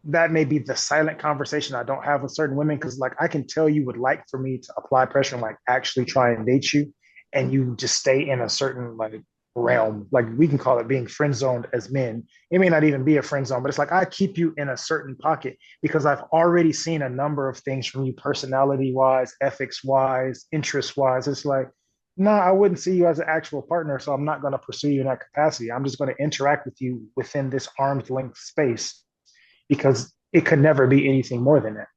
That may be the silent conversation I don't have with certain women because like I can tell you would like for me to apply pressure and like actually try and date you and you just stay in a certain like realm. Like we can call it being friend zoned as men. It may not even be a friend zone, but it's like I keep you in a certain pocket because I've already seen a number of things from you personality wise, ethics wise, interest wise. It's like, no, I wouldn't see you as an actual partner. So I'm not going to pursue you in that capacity. I'm just going to interact with you within this arm's length space because it could never be anything more than that.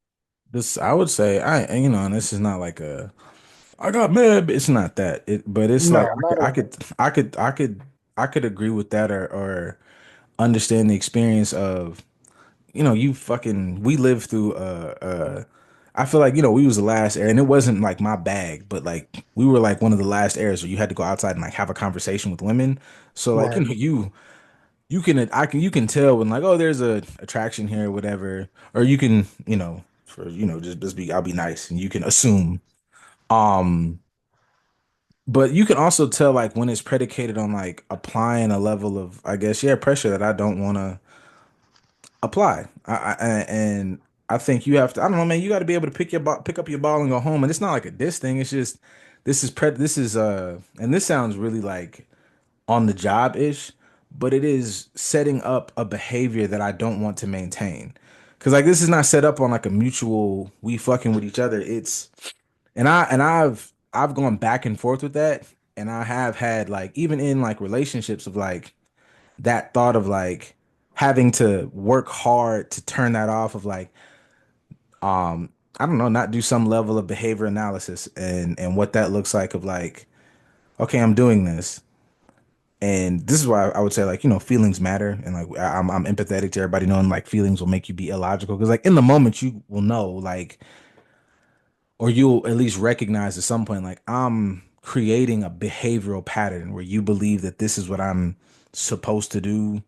This, I would say, and this is not like I got mad. It's not that. But it's like No, not at I all. could, I could, I could, I could agree with that, or understand the experience of, you fucking. We lived through. I feel like we was the last era, and it wasn't like my bag, but like we were like one of the last eras where you had to go outside and like have a conversation with women. So like Right. you can tell when like, oh, there's a attraction here, or whatever, or you can for just be, I'll be nice, and you can assume. Um, but you can also tell like when it's predicated on like applying a level of, I guess, yeah, pressure that I don't want to apply. And I think you have to. I don't know, man. You got to be able to pick up your ball and go home. And it's not like a diss thing. It's just this is and this sounds really like on the job ish, but it is setting up a behavior that I don't want to maintain. Cause like this is not set up on like a mutual we fucking with each other. It's I've gone back and forth with that, and I have had like even in like relationships of like that thought of like having to work hard to turn that off of like I don't know, not do some level of behavior analysis and what that looks like of like, okay, I'm doing this. And this is why I would say like, feelings matter, and like I'm empathetic to everybody knowing like feelings will make you be illogical because like in the moment you will know like, or you'll at least recognize at some point like I'm creating a behavioral pattern where you believe that this is what I'm supposed to do,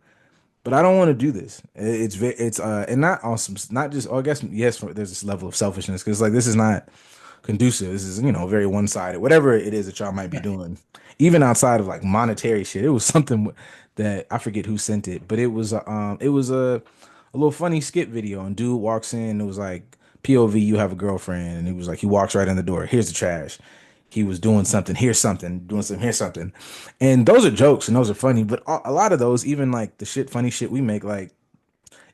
but I don't want to do this. It's and not awesome, not just, oh, I guess yes, there's this level of selfishness because like this is not conducive. This is, very one-sided. Whatever it is that y'all might be doing, even outside of like monetary shit, it was something that I forget who sent it, but it was a little funny skit video, and dude walks in. It was like POV, you have a girlfriend, and he was like, he walks right in the door. Here's the trash. He was doing something. Here's something. Doing something. Here's something. And those are jokes and those are funny, but a lot of those, even like the funny shit we make, like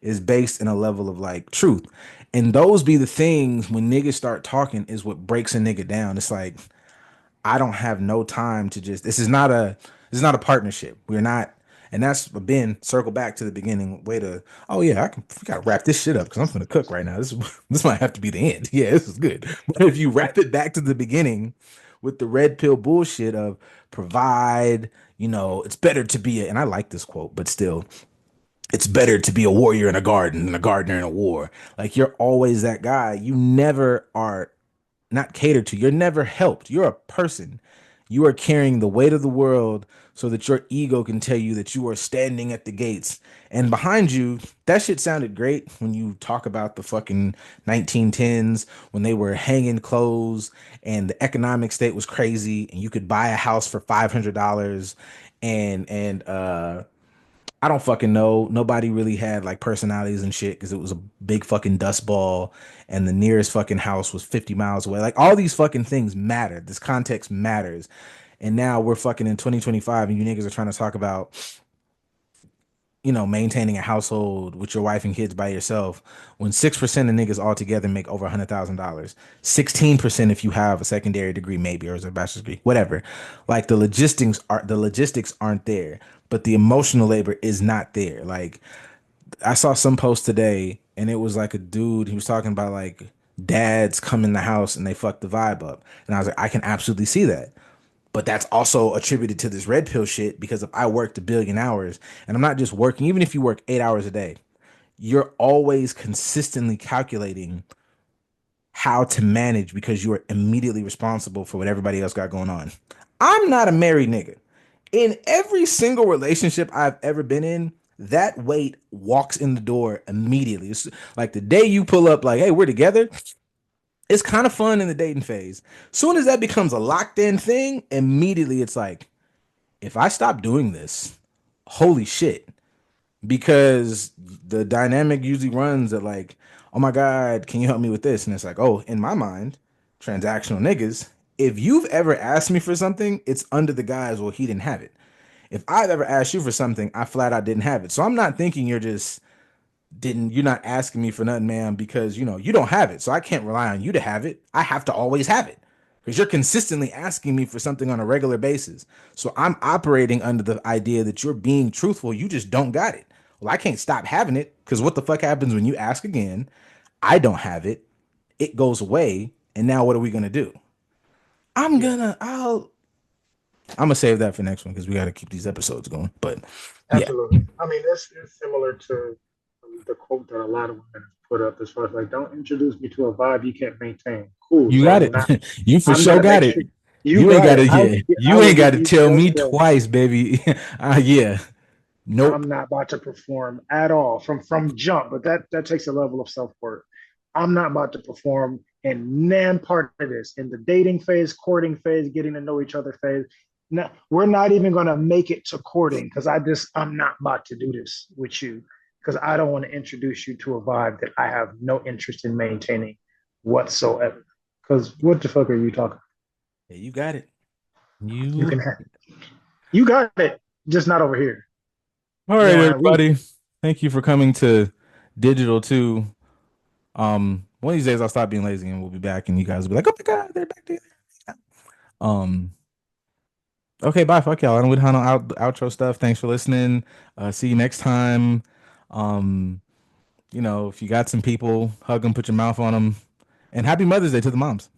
is based in a level of like truth. And those be the things when niggas start talking is what breaks a nigga down. It's like I don't have no time to just this is not a partnership. We're not, and that's been circle back to the beginning. Way to, oh yeah, we gotta wrap this shit up because I'm gonna cook right now. This might have to be the end. Yeah, this is good. But if you wrap it back to the beginning with the red pill bullshit of provide, it's better to be and I like this quote, but still, it's better to be a warrior in a garden than a gardener in a war. Like you're always that guy. You never are not catered to. You're never helped. You're a person. You are carrying the weight of the world so that your ego can tell you that you are standing at the gates. And behind you, that shit sounded great when you talk about the fucking 1910s when they were hanging clothes and the economic state was crazy and you could buy a house for $500 and I don't fucking know. Nobody really had like personalities and shit because it was a big fucking dust ball and the nearest fucking house was 50 miles away. Like all these fucking things matter. This context matters. And now we're fucking in 2025 and you niggas are trying to talk about, maintaining a household with your wife and kids by yourself when 6% of niggas altogether make over $100,000. 16% if you have a secondary degree, maybe, or a bachelor's degree, whatever. Like the logistics aren't there, but the emotional labor is not there. Like I saw some post today and it was like a dude, he was talking about like dads come in the house and they fuck the vibe up. And I was like, I can absolutely see that. But that's also attributed to this red pill shit because if I worked a billion hours and I'm not just working, even if you work 8 hours a day, you're always consistently calculating how to manage because you are immediately responsible for what everybody else got going on. I'm not a married nigga. In every single relationship I've ever been in, that weight walks in the door immediately. It's like the day you pull up, like, hey, we're together. It's kind of fun in the dating phase. Soon as that becomes a locked in thing, immediately it's like, if I stop doing this, holy shit. Because the dynamic usually runs at like, oh my God, can you help me with this? And it's like, oh, in my mind, transactional niggas, if you've ever asked me for something, it's under the guise, well, he didn't have it. If I've ever asked you for something, I flat out didn't have it. So I'm not thinking you're not asking me for nothing, man, because you don't have it. So I can't rely on you to have it. I have to always have it because you're consistently asking me for something on a regular basis. So I'm operating under the idea that you're being truthful. You just don't got it. Well, I can't stop having it because what the fuck happens when you ask again? I don't have it. It goes away. And now what are we gonna do? I'm Yeah, gonna I'll I'm gonna save that for next one because we got to keep these episodes going. But yeah, absolutely. I mean, it's similar to the quote that a lot of women have put up as far as like, don't introduce me to a vibe you can't maintain. Cool. you So got it. You for I'm sure gonna got make it. sure you You ain't got got it. to, yeah. I You will ain't got give to you tell just me that. twice, baby. Yeah. Nope. I'm not about to perform at all from jump, but that takes a level of self worth. I'm not about to perform in nan part of this in the dating phase, courting phase, getting to know each other phase. No, we're not even going to make it to courting because I'm not about to do this with you because I don't want to introduce you to a vibe that I have no interest in maintaining whatsoever. Because what the fuck are you talking? Yeah, you got it. You You. can have, you got it, just not over here. All You right, know, we everybody. Thank you for coming to Digital 2. One of these days I'll stop being lazy and we'll be back and you guys will be like, oh my God, they're back there. Um, okay, bye. Fuck y'all. I don't want to outro stuff. Thanks for listening. See you next time. Um, if you got some people, hug them, put your mouth on them. And happy Mother's Day to the moms.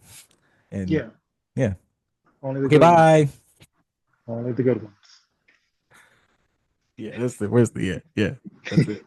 And yeah, yeah. only the Okay, good ones. bye. Only the good ones. Yeah, that's the where's the yeah, yeah. That's it.